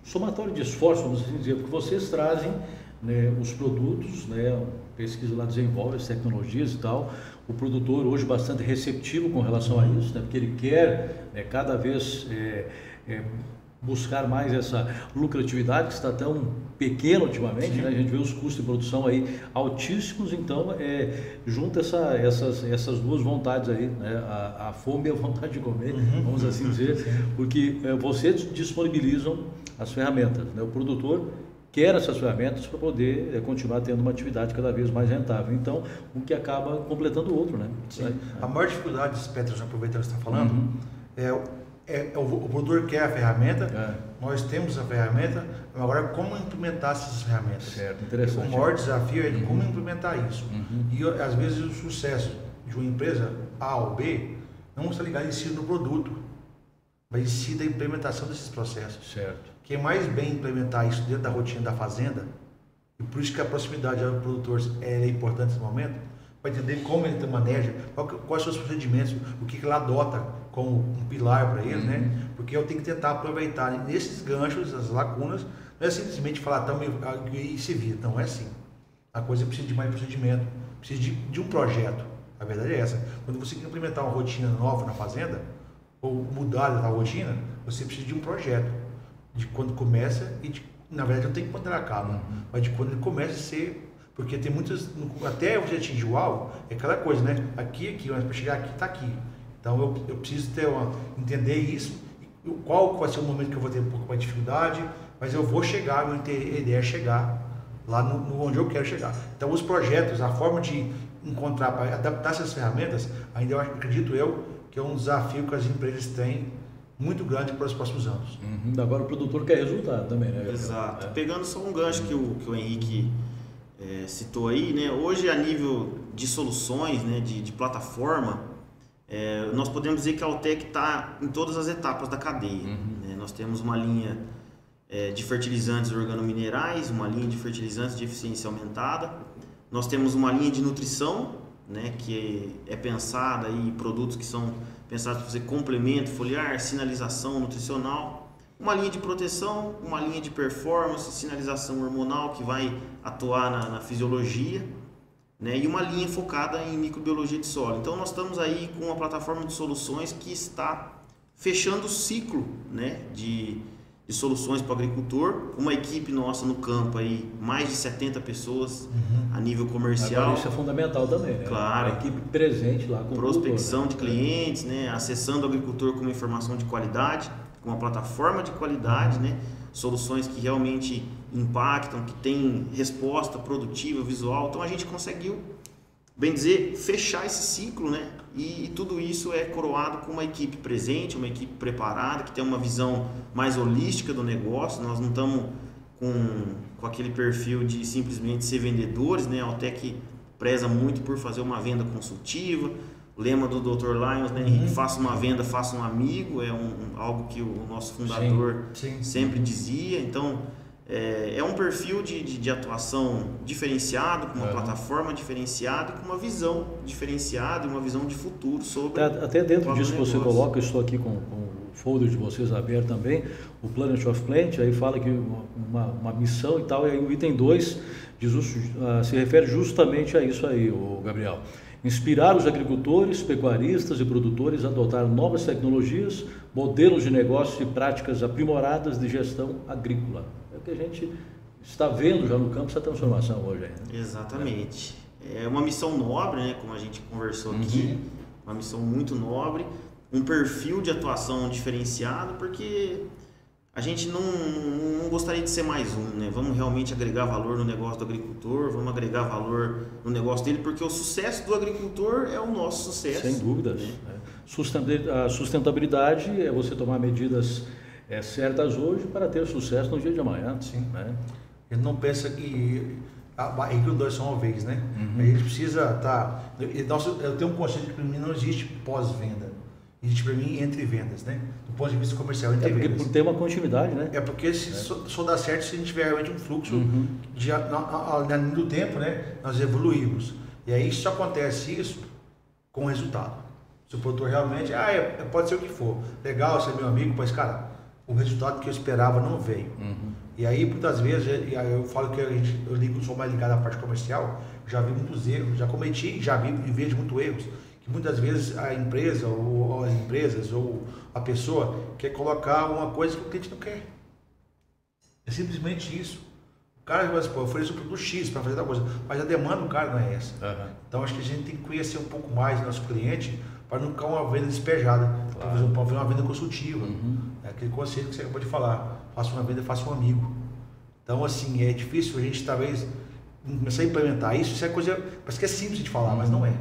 somatório de esforços, vamos assim dizer, porque vocês trazem, né, os produtos, né, a pesquisa lá desenvolve as tecnologias e tal, o produtor hoje bastante receptivo com relação a isso, né, porque ele quer, né, cada vez buscar mais essa lucratividade que está tão pequena ultimamente, né? A gente vê os custos de produção aí altíssimos, então junta essas duas vontades aí, né? A fome e a vontade de comer, vamos assim dizer, porque vocês disponibilizam as ferramentas, né? O produtor quer essas ferramentas para poder continuar tendo uma atividade cada vez mais rentável, então o que acaba completando o outro, né? A maior dificuldade, Peterson, aproveitando que você está falando, o produtor quer a ferramenta, nós temos a ferramenta, agora como implementar essas ferramentas. Certo, interessante. O maior desafio é como implementar isso. E às vezes o sucesso de uma empresa A ou B não está ligado em si no produto, mas em si da implementação desses processos. Certo. Quem mais bem implementar isso dentro da rotina da fazenda, e por isso que a proximidade ao produtor é importante nesse momento, para entender como ele maneja, quais são os procedimentos, o que ele adota como um pilar para ele, né? Porque eu tenho que tentar aproveitar nesses ganchos, as lacunas, não é simplesmente falar e se vira, não é assim. A coisa precisa de mais procedimento, precisa de um projeto. A verdade é essa. Quando você quer implementar uma rotina nova na fazenda, ou mudar a rotina, você precisa de um projeto, de quando começa e na verdade não tem quando ela acaba, mas de quando ele começa a ser. Porque tem muitas, até você atingir o alvo, é aquela coisa, né? Aqui, mas para chegar aqui, está aqui. Então eu preciso entender isso, qual vai ser o momento que eu vou ter um pouco mais de dificuldade, mas eu vou chegar, minha ideia é chegar lá onde eu quero chegar. Então os projetos, a forma de encontrar, para adaptar essas ferramentas, ainda eu acredito que é um desafio que as empresas têm muito grande para os próximos anos. Agora o produtor quer resultado também, né? Exato. Pegando só um gancho que o Henrique citou aí, né? Hoje a nível de soluções, né, de plataforma, nós podemos dizer que a Altec está em todas as etapas da cadeia. Né? Nós temos uma linha de fertilizantes organominerais, uma linha de fertilizantes de eficiência aumentada, nós temos uma linha de nutrição, né, que é pensada em produtos que são pensados para fazer complemento foliar, sinalização nutricional, uma linha de proteção, uma linha de performance, sinalização hormonal que vai atuar na fisiologia, né, e uma linha focada em microbiologia de solo. Então nós estamos aí com uma plataforma de soluções que está fechando o ciclo, né, de soluções para o agricultor, uma equipe nossa no campo aí, mais de 70 pessoas a nível comercial. Agora isso é fundamental também, né? Claro. A equipe presente lá com prospecção o tutor, de clientes, né, acessando o agricultor com uma informação de qualidade, com uma plataforma de qualidade, né, soluções que realmente impactam, que tem resposta produtiva, visual. Então a gente conseguiu, bem dizer, fechar esse ciclo, né? E tudo isso é coroado com uma equipe presente, uma equipe preparada, que tem uma visão mais holística do negócio. Nós não estamos com aquele perfil de simplesmente ser vendedores, né? A Altec preza muito por fazer uma venda consultiva. O lema do Dr. Lyons, né? Henrique, faça uma venda, faça um amigo, é algo que o nosso fundador sempre dizia. Então, é um perfil de atuação diferenciado, com uma plataforma diferenciada, com uma visão diferenciada e uma visão de futuro sobre até dentro disso que você coloca, eu estou aqui com o folder de vocês aberto também, o Planet of Plant, aí fala que uma missão e tal, e aí o item 2 se refere justamente a isso aí, o Gabriel. Inspirar os agricultores, pecuaristas e produtores a adotar novas tecnologias, modelos de negócio e práticas aprimoradas de gestão agrícola. É o que a gente está vendo já no campo, essa transformação hoje ainda. Exatamente. É uma missão nobre, né, como a gente conversou aqui, uma missão muito nobre, um perfil de atuação diferenciado, porque a gente não gostaria de ser mais um, né? Vamos realmente agregar valor no negócio do agricultor, vamos agregar valor no negócio dele, porque o sucesso do agricultor é o nosso sucesso. Sem dúvidas. Né? A sustentabilidade é você tomar medidas certas hoje para ter sucesso no dia de amanhã. Sim. Né? Ele não pensa que agricultores são uma vez, né? A gente precisa estar... Eu tenho um conceito que para mim não existe pós-venda. Existe para mim entre vendas, né? Do ponto de vista comercial, entre vendas. Porque tem uma continuidade, né? É porque só dá certo se a gente tiver realmente um fluxo ao longo do tempo, né? Nós evoluímos. E aí só acontece isso com o resultado. Se o produtor realmente, pode ser o que for, legal, você é meu amigo, mas cara, o resultado que eu esperava não veio. E aí muitas vezes, eu falo que eu sou mais ligado à parte comercial, já vi muitos erros, já cometi, já vi e vejo muitos erros. Que muitas vezes a empresa ou as empresas ou a pessoa quer colocar uma coisa que o cliente não quer. É simplesmente isso. O cara vai dizer, eu ofereço um produto X para fazer tal coisa, mas a demanda do cara não é essa. Então acho que a gente tem que conhecer um pouco mais do nosso cliente para não ficar uma venda despejada, para fazer uma venda consultiva. É aquele conceito que você acabou de falar, faça uma venda, faça um amigo. Então assim, é difícil a gente talvez começar a implementar isso, é coisa, parece que é simples de falar, mas não é.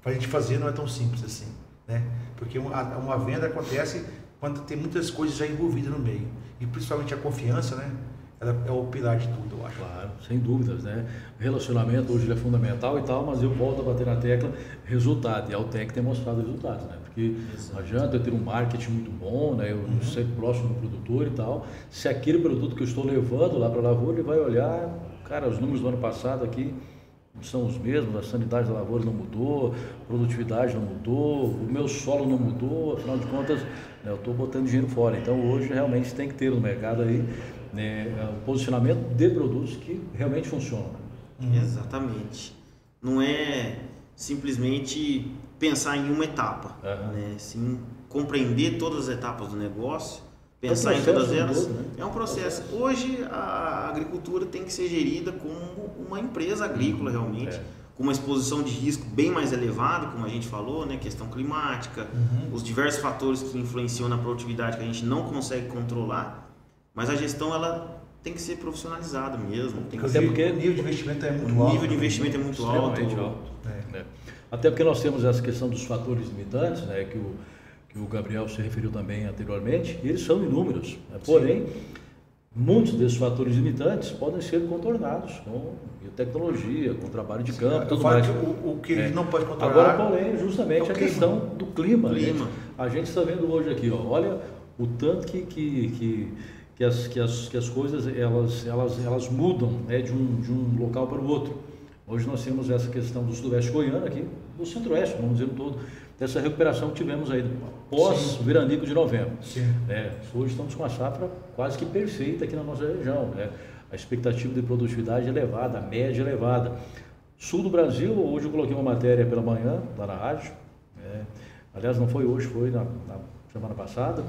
Para a gente fazer não é tão simples assim, né? Porque uma venda acontece quando tem muitas coisas já envolvidas no meio. E principalmente a confiança, né? Ela é o pilar de tudo, eu acho. Claro, sem dúvidas, né? O relacionamento hoje é fundamental e tal, mas eu volto a bater na tecla resultado. E a Altec tem mostrado resultados, né? Porque não adianta eu ter um marketing muito bom, né? Eu ser próximo do produtor e tal. Se aquele produto que eu estou levando lá para a lavoura, ele vai olhar, cara, os números do ano passado aqui são os mesmos, a sanidade da lavoura não mudou, a produtividade não mudou, o meu solo não mudou, afinal de contas, né, eu estou botando dinheiro fora. Então hoje realmente tem que ter no mercado aí, né, o posicionamento de produtos que realmente funcionam. Exatamente. Não é simplesmente pensar em uma etapa, né? Sim, compreender todas as etapas do negócio, pensar em todas elas. Todo, né? É um processo. Hoje a agricultura tem que ser gerida como uma empresa agrícola realmente, com uma exposição de risco bem mais elevada, como a gente falou, né? Questão climática, os diversos fatores que influenciam na produtividade que a gente não consegue controlar, mas a gestão ela tem que ser profissionalizada mesmo. Até porque o nível de investimento é muito alto. O nível de investimento é muito alto. Até porque nós temos essa questão dos fatores limitantes, né? Que o Gabriel se referiu também anteriormente, e eles são inúmeros. Né? Porém, muitos desses fatores limitantes podem ser contornados com tecnologia, com trabalho de campo, tudo mais. O que ele não pode controlar... Agora, porém, justamente a questão do clima. A gente está vendo hoje aqui, olha o tanto que as coisas elas mudam, né, de um local para o outro. Hoje nós temos essa questão do sudoeste goiano aqui, do centro-oeste, vamos dizer todo, dessa recuperação que tivemos aí pós-veranico de novembro. Hoje estamos com uma safra quase que perfeita aqui na nossa região, né? A expectativa de produtividade é elevada, a média é elevada. Sul do Brasil, hoje eu coloquei uma matéria pela manhã, lá na rádio, aliás não foi hoje, foi na semana passada,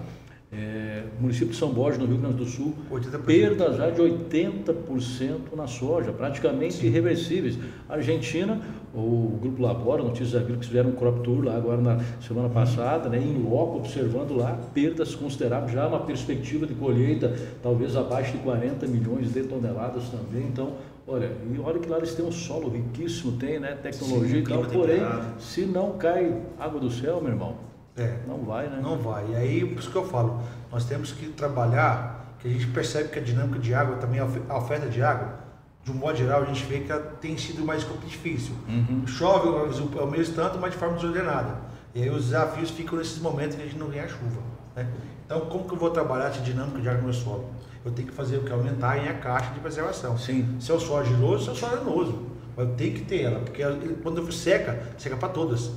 município de São Borja, no Rio Grande do Sul, 80%. Perda já de 80% na soja, praticamente irreversíveis. Argentina, o Grupo Labora, Notícias Agrícolas, fizeram um crop tour lá agora na semana passada, né, em loco, observando lá, perdas consideráveis, já uma perspectiva de colheita talvez abaixo de 40 milhões de toneladas também. Então, olha que lá eles têm um solo riquíssimo, tem, né, tecnologia e tal, porém, se não cai água do céu, meu irmão, não vai, né? Não vai. E aí, por isso que eu falo, nós temos que trabalhar, que a gente percebe que a dinâmica de água, também a oferta de água, de um modo geral, a gente vê que tem sido mais difícil. Chove ao mesmo tanto, mas de forma desordenada. E aí os desafios ficam nesses momentos que a gente não ganha a chuva, né? Então, como que eu vou trabalhar essa dinâmica de água no meu solo? Eu tenho que fazer o que? Aumentar a caixa de preservação. Sim. Se é o solo argiloso, se é o solo arenoso. Mas eu tenho que ter ela, porque quando seca para todas,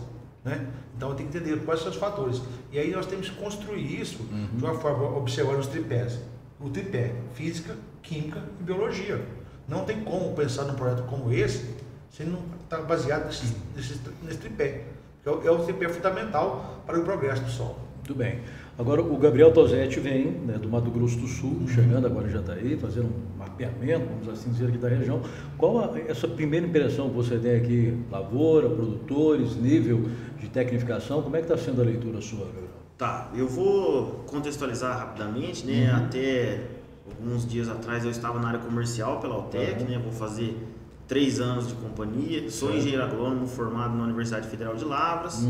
né? Então eu tenho que entender quais são os fatores. E aí nós temos que construir isso de uma forma, observando os tripés. O tripé, física, química e biologia. Não tem como pensar num projeto como esse se não está baseado nesse tripé. É o tripé fundamental para o progresso do solo. Muito bem. Agora o Gabriel Tosetti vem, né, do Mato Grosso do Sul, chegando agora em Jataí, fazendo um mapeamento, vamos assim dizer, aqui da região. Qual essa primeira impressão que você tem aqui? Lavoura, produtores, nível de tecnificação, como é que está sendo a leitura sua, Gabriel? Tá, eu vou contextualizar rapidamente, né? Até alguns dias atrás eu estava na área comercial pela Altec, né? Vou fazer 3 anos de companhia, sou engenheiro agrônomo formado na Universidade Federal de Lavras,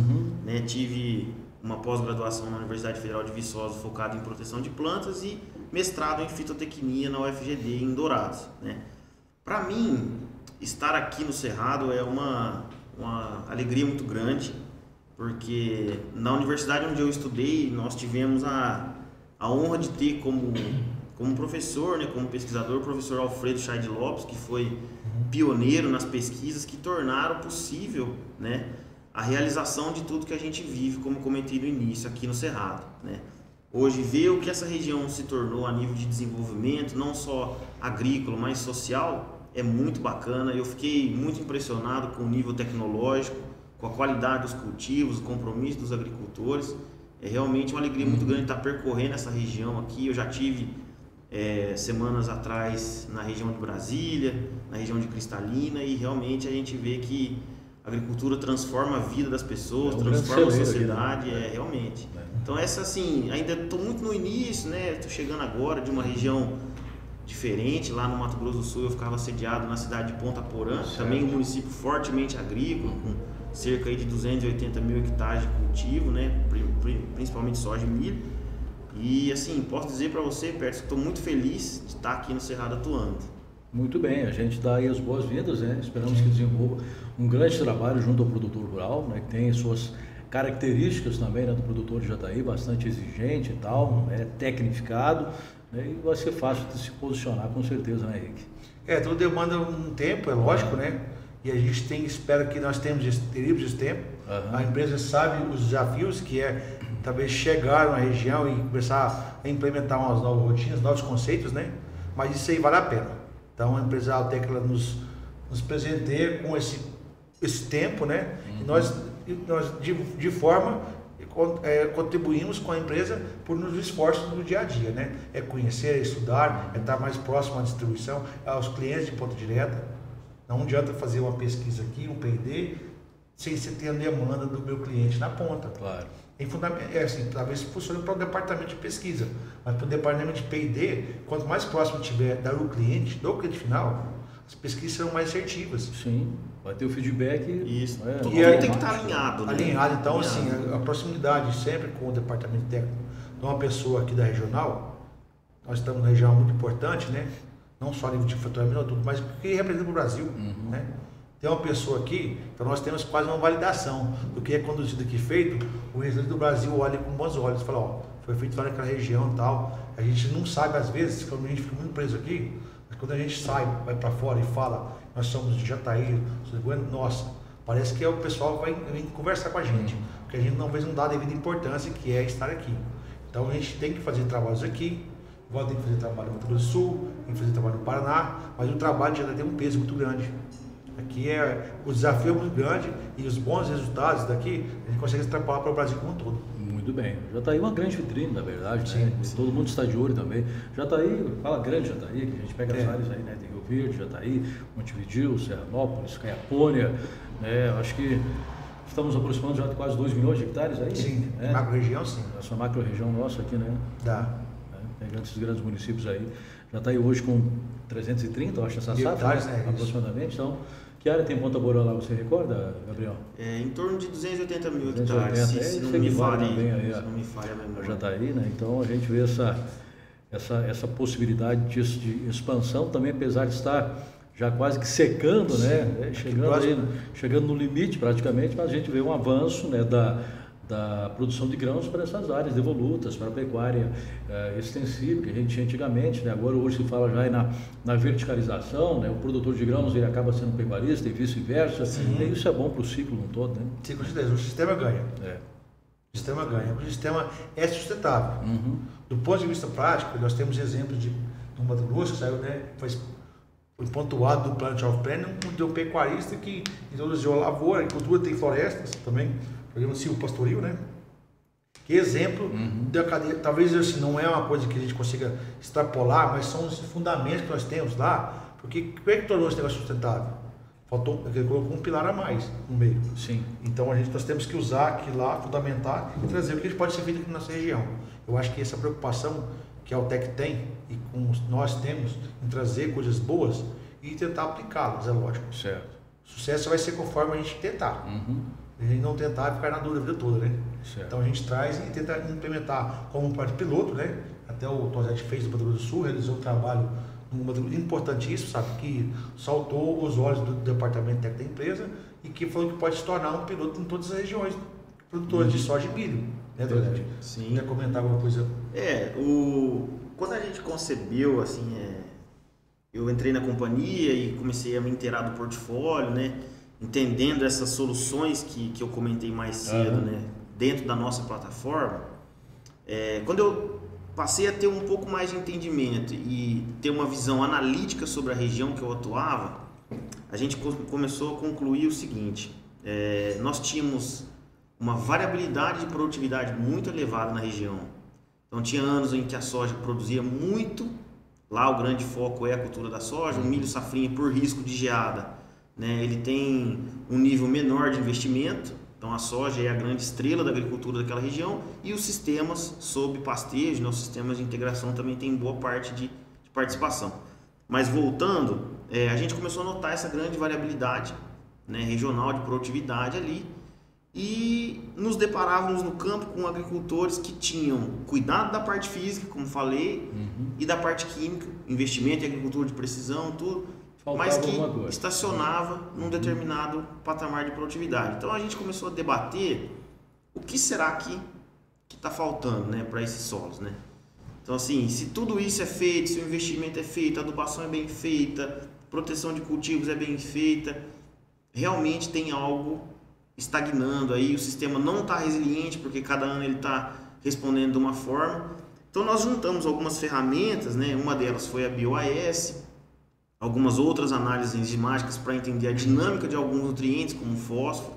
né? Tive uma pós-graduação na Universidade Federal de Viçosa focada em proteção de plantas e mestrado em fitotecnia na UFGD em Dourados, né? Para mim, estar aqui no Cerrado é uma alegria muito grande, porque na universidade onde eu estudei, nós tivemos a honra de ter como professor, né, como pesquisador, o professor Alfredo Scheid Lopes, que foi pioneiro nas pesquisas que tornaram possível, né, a realização de tudo que a gente vive, como comentei no início, aqui no Cerrado, né? Hoje, ver o que essa região se tornou a nível de desenvolvimento, não só agrícola, mas social, é muito bacana. Eu fiquei muito impressionado com o nível tecnológico, com a qualidade dos cultivos, o compromisso dos agricultores. É realmente uma alegria muito grande estar percorrendo essa região aqui. Eu já tive semanas atrás na região de Brasília, na região de Cristalina, e realmente a gente vê que a agricultura transforma a vida das pessoas, transforma a sociedade, realmente. Então essa assim, ainda estou muito no início, né? Estou chegando agora de uma região diferente. Lá no Mato Grosso do Sul eu ficava sediado na cidade de Ponta Porã, também um município fortemente agrícola, com cerca de 280 mil hectares de cultivo, né? Principalmente soja e milho. E assim, posso dizer para você, Perto, que estou muito feliz de estar aqui no Cerrado atuando. Muito bem, a gente dá aí as boas-vindas, né? Esperamos que desenvolva um grande trabalho junto ao produtor rural, né? Que tem suas características também, né, do produtor de Jataí, bastante exigente e tal, tecnificado, né? E vai ser fácil de se posicionar, com certeza, né, Henrique? Tudo demanda um tempo, é lógico, né? E a gente espera que nós teríamos esse tempo. A empresa sabe os desafios que talvez chegar na região e começar a implementar umas novas rotinas, novos conceitos, né? Mas isso aí vale a pena. Então a empresa Altec nos presenteia com esse tempo, né? E nós de forma contribuímos com a empresa nos esforços do dia a dia, né? É conhecer, é estudar, é estar mais próximo à distribuição, aos clientes de ponta direta. Não adianta fazer uma pesquisa aqui, um P&D, sem você ter a demanda do meu cliente na ponta. Claro. Talvez funcione para o departamento de pesquisa, mas para o departamento de P&D, quanto mais próximo tiver do cliente final, as pesquisas serão mais assertivas. Sim, vai ter o feedback. Isso. Tudo tem que estar alinhado, né? Alinhado. Então, assim, a proximidade sempre com o departamento técnico de uma pessoa aqui da regional, nós estamos na região muito importante, né? Não só a nível de faturamento, tudo, mas que representa o Brasil, né? Tem uma pessoa aqui, então nós temos quase uma validação do que é conduzido aqui feito, o restante do Brasil olha com bons olhos e fala, foi feito lá naquela região e tal. A gente não sabe às vezes, quando a gente fica muito preso aqui, mas quando a gente sai, vai para fora e fala, nós somos de Jataí, nossa, parece que o pessoal vai vir conversar com a gente, porque a gente talvez não dá a devida importância que é estar aqui. Então a gente tem que fazer trabalhos aqui, igual tem que fazer trabalho no Mato Grosso do Sul, tem que fazer trabalho no Paraná, mas o trabalho já tem um peso muito grande. Aqui o desafio é muito grande e os bons resultados daqui a gente consegue extrapolar para o Brasil como um todo. Muito bem. Jataí é uma grande vitrine, na verdade, né? Sim. Todo mundo está de olho também. Jataí, fala grande Jataí, que a gente pega as áreas aí, né? Tem Rio Verde, Jataí, Montevidéu, Serranópolis, Caiapônia, né? Acho que estamos aproximando já de quase 2 milhões de hectares aí. Sim, né? Macro-região, sim. Essa macro-região nossa aqui, né? Dá. Tem esses grandes municípios aí. Jataí hoje com 330, eu acho, essa safra, né? Aproximadamente. Então, que área tem Ponta Porã lá, você recorda, Gabriel? Em torno de 280 mil hectares, se não me falha a memória. Jataí, né? Então a gente vê essa possibilidade de expansão também, apesar de estar já quase que secando, né? Chegando no limite praticamente, mas a gente vê um avanço, né, da produção de grãos para essas áreas devolutas, para a pecuária extensiva, que a gente tinha antigamente, né? Agora hoje se fala já na verticalização, né? O produtor de grãos ele acaba sendo pecuarista e vice-versa, e isso é bom para o ciclo no todo, né? Sim, com certeza, o sistema ganha. O sistema ganha, o sistema é sustentável. Do ponto de vista prático, nós temos exemplos do Mato Grosso, que saiu, né? Foi pontuado do Planet of Plan, um pecuarista que introduziu a lavoura, a agricultura, tem florestas também, programa silvopastoril, né? Que exemplo da cadeia, talvez assim, não é uma coisa que a gente consiga extrapolar, mas são os fundamentos que nós temos lá, porque como é que tornou esse negócio sustentável? Ele colocou um pilar a mais no meio. Sim. Então nós temos que usar aquilo lá, fundamentar e trazer o que pode ser feito aqui na nossa região. Eu acho que essa preocupação que a Altec tem e com nós temos em trazer coisas boas e tentar aplicá-las, é lógico. Certo. O sucesso vai ser conforme a gente tentar. A gente não tentar ficar na dúvida a vida toda, né? Certo. Então a gente traz e tenta implementar como parte piloto, né? Até o Tosete fez no Mato Grosso do Sul, realizou um trabalho importantíssimo, sabe? Que saltou os olhos do departamento técnico da empresa e que falou que pode se tornar um piloto em todas as regiões produtoras de soja e milho, né, Tosete? Sim. Quer comentar alguma coisa? Quando a gente concebeu, assim, eu entrei na companhia e comecei a me inteirar do portfólio, né? Entendendo essas soluções que eu comentei mais cedo, né, dentro da nossa plataforma, quando eu passei a ter um pouco mais de entendimento e ter uma visão analítica sobre a região que eu atuava, a gente começou a concluir o seguinte: nós tínhamos uma variabilidade de produtividade muito elevada na região. Então tinha anos em que a soja produzia muito, lá o grande foco é a cultura da soja, o milho safrinha por risco de geada, né, ele tem um nível menor de investimento, então a soja é a grande estrela da agricultura daquela região, e os sistemas sob pastejo, né, os sistemas de integração também tem boa parte de participação. Mas voltando, a gente começou a notar essa grande variabilidade, né, regional de produtividade ali, e nos deparávamos no campo com agricultores que tinham cuidado da parte física, como falei, e da parte química, investimento em agricultura de precisão, tudo, mas que estacionava num determinado patamar de produtividade. Então a gente começou a debater o que será que está faltando, né, para esses solos, né? Então assim, se tudo isso é feito, se o investimento é feito, a adubação é bem feita, proteção de cultivos é bem feita, realmente tem algo estagnando aí, o sistema não está resiliente porque cada ano ele está respondendo de uma forma. Então nós juntamos algumas ferramentas, né? Uma delas foi a BioAS, algumas outras análises enzimáticas para entender a dinâmica de alguns nutrientes, como o fósforo,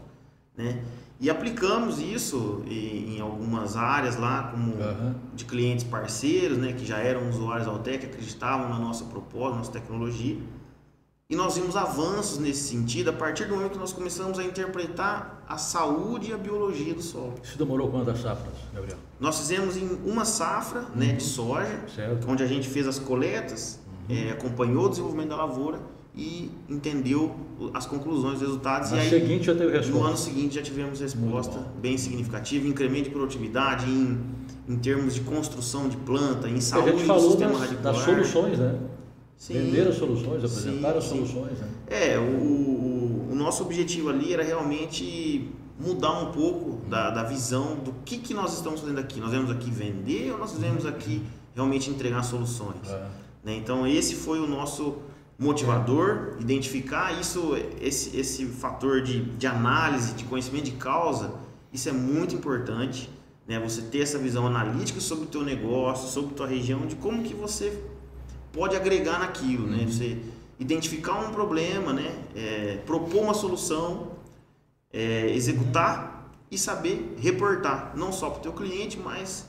né? E aplicamos isso em algumas áreas lá, como de clientes parceiros, né? Que já eram usuários da Altec, acreditavam na nossa proposta, na nossa tecnologia. E nós vimos avanços nesse sentido a partir do momento que nós começamos a interpretar a saúde e a biologia do solo. Isso demorou quantas safras, Gabriel? Nós fizemos em uma safra, né, de soja, onde a gente fez as coletas, acompanhou o desenvolvimento da lavoura e entendeu as conclusões, os resultados. No seguinte já teve resposta. No ano seguinte já tivemos resposta bem significativa, incremento de produtividade, em termos de construção de planta, em saúde do sistema radicular. Das soluções, né? Sim, vender as soluções, apresentar as soluções. Né? O nosso objetivo ali era realmente mudar um pouco da visão do que nós estamos fazendo aqui. Nós viemos aqui vender ou nós viemos aqui realmente entregar soluções? Né? Então esse foi o nosso motivador, identificar isso, esse fator de análise, de conhecimento de causa, isso é muito importante, né? Você ter essa visão analítica sobre o teu negócio, sobre a tua região, de como que você pode agregar naquilo, né? Você identificar um problema, né? Propor uma solução, executar e saber reportar, não só para o teu cliente, mas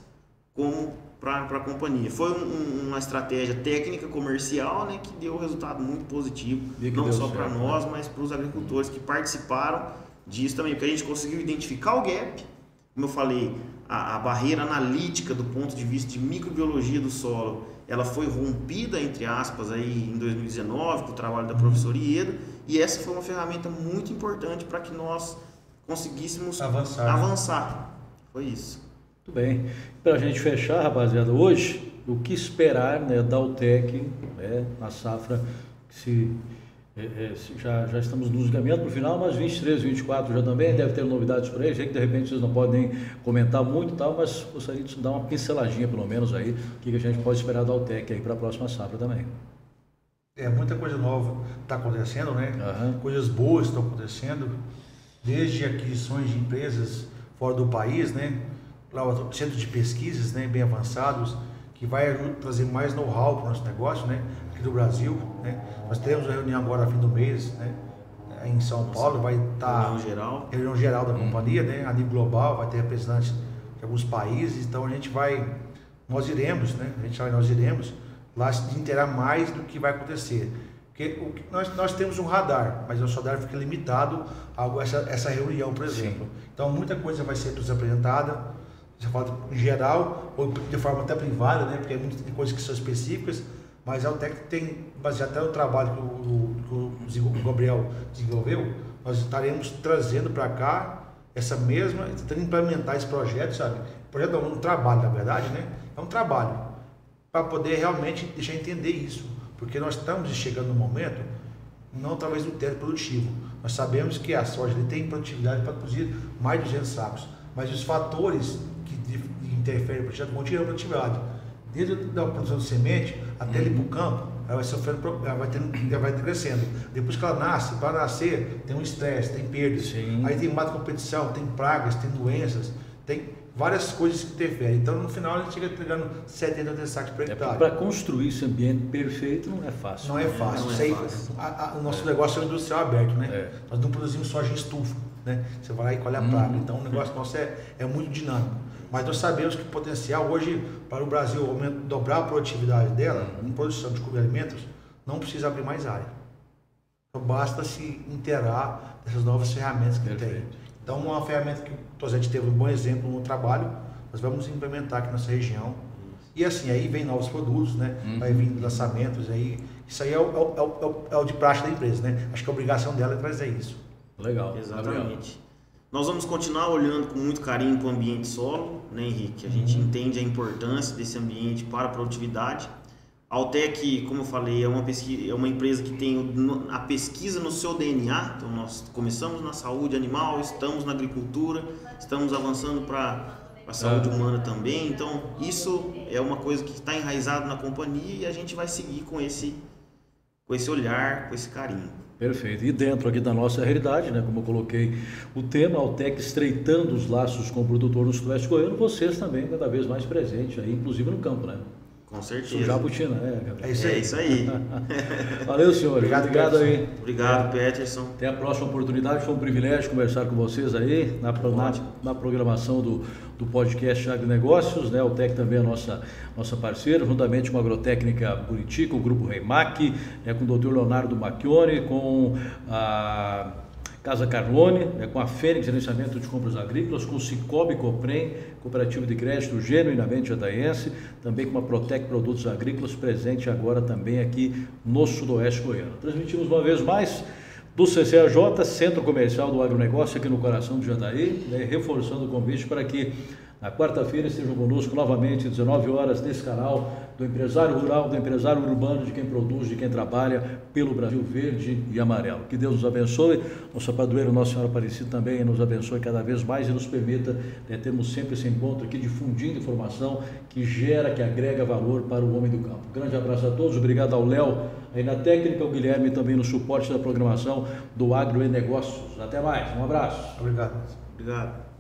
como para a companhia. Foi uma estratégia técnica comercial, né, que deu um resultado muito positivo, não só para nós, mas para os agricultores que participaram disso também, porque a gente conseguiu identificar o gap, como eu falei, a barreira analítica do ponto de vista de microbiologia do solo, ela foi rompida, entre aspas, aí em 2019, com o trabalho da professora Ieda, e essa foi uma ferramenta muito importante para que nós conseguíssemos avançar. Foi isso. Muito bem. Para a gente fechar, rapaziada, hoje, o que esperar, né, da UTEC, né, na safra, que já estamos nos encaminhando para o final, mas 23, 24 já também deve ter novidades para eles. Sei que de repente vocês não podem comentar muito e tal, mas gostaria de dar uma pinceladinha pelo menos aí, o que a gente pode esperar da UTEC aí para a próxima safra também. Muita coisa nova está acontecendo, né? Coisas boas estão acontecendo, desde aquisições de empresas fora do país, né? Centros de pesquisas, né, bem avançados, que vai trazer mais know-how para o nosso negócio, né, aqui do Brasil, né. Nós teremos uma reunião agora, fim do mês, né, em São Paulo, vai estar reunião geral da companhia, né, a nível global, vai ter representantes de alguns países, então nós iremos lá se inteirar mais do que vai acontecer. Porque nós temos um radar, mas o nosso radar fica limitado a essa reunião, por exemplo. Então muita coisa vai ser apresentada, você fala em geral, ou de forma até privada, né? Porque é muitas coisas que são específicas, mas a UTEC tem, baseado até no trabalho que o Gabriel desenvolveu, nós estaremos trazendo para cá tentando implementar esse projeto, sabe? O projeto é um trabalho, na verdade, né? É um trabalho, para poder realmente deixar entender isso, porque nós estamos chegando no momento, não através do teto produtivo, nós sabemos que a soja tem produtividade para produzir mais de 200 sacos, mas os fatores que interferem no projeto vão tirar a produtividade. Desde a produção de semente até ele ir para o campo, ela vai sofrendo, ela vai crescendo. Depois que ela nasce, para nascer, tem um estresse, tem perdas. Aí tem mata competição, tem pragas, tem doenças, tem várias coisas que interferem. Então, no final, a gente chega entregando 70, 80 sacos por hectare. Para construir esse ambiente perfeito não é fácil. Não é fácil. O nosso negócio é um industrial aberto, né? Nós não produzimos soja em estufa, né? Você vai lá e colhe a praga. Então, o negócio nosso é muito dinâmico. Mas nós sabemos que o potencial hoje, para o Brasil dobrar a produtividade dela, em produção de alimentos, não precisa abrir mais área. Então, basta se inteirar dessas novas ferramentas que tem. Então, uma ferramenta que o Tosete teve um bom exemplo no trabalho, nós vamos implementar aqui nessa região. E assim, aí vem novos produtos, né? Vai vir lançamentos aí. Isso aí é o de praxe da empresa, né? Acho que a obrigação dela é trazer isso. Legal. Exatamente. Nós vamos continuar olhando com muito carinho para o ambiente solo, né, Henrique? A gente entende a importância desse ambiente para a produtividade. A UTEC, como eu falei, é uma empresa que tem a pesquisa no seu DNA. Então, nós começamos na saúde animal, estamos na agricultura, estamos avançando para a saúde humana também. Então, isso é uma coisa que está enraizado na companhia e a gente vai seguir com esse olhar, com esse carinho. Perfeito. E dentro aqui da nossa realidade, né, como eu coloquei o tema, a UTEC estreitando os laços com o produtor no sudoeste goiano, vocês também cada vez mais presentes, aí, inclusive no campo, né? Com certeza. Jabutina, né, Gabriel? É isso aí. Valeu, senhor. Obrigado aí. Obrigado, Peterson. Até a próxima oportunidade. Foi um privilégio conversar com vocês aí na programação do podcast Agronegócios, né? A UTEC também é nossa parceira, juntamente com a Agrotécnica Buriti, com o Grupo Reimac, né? Com o Dr. Leonardo Macchione, com a Casa Carlone, com a Fênix Gerenciamento de Compras Agrícolas, com o Cicobi Coprem, Cooperativa de Crédito Genuinamente Jataiense, também com a Protec Produtos Agrícolas, presente agora também aqui no Sudoeste Goiano. Transmitimos uma vez mais do CCAJ, Centro Comercial do Agronegócio, aqui no coração do Jataí, né, reforçando o convite para que na quarta-feira estejam conosco novamente, 19 horas, nesse canal do empresário rural, do empresário urbano, de quem produz, de quem trabalha pelo Brasil verde e amarelo. Que Deus nos abençoe, nossa padroeira, Nossa Senhora Aparecida também nos abençoe cada vez mais e nos permita termos sempre esse encontro aqui, difundindo informação que gera, que agrega valor para o homem do campo. Grande abraço a todos, obrigado ao Léo aí na técnica, ao Guilherme também no suporte da programação do Agro e Negócios. Até mais, um abraço. Obrigado. Obrigado.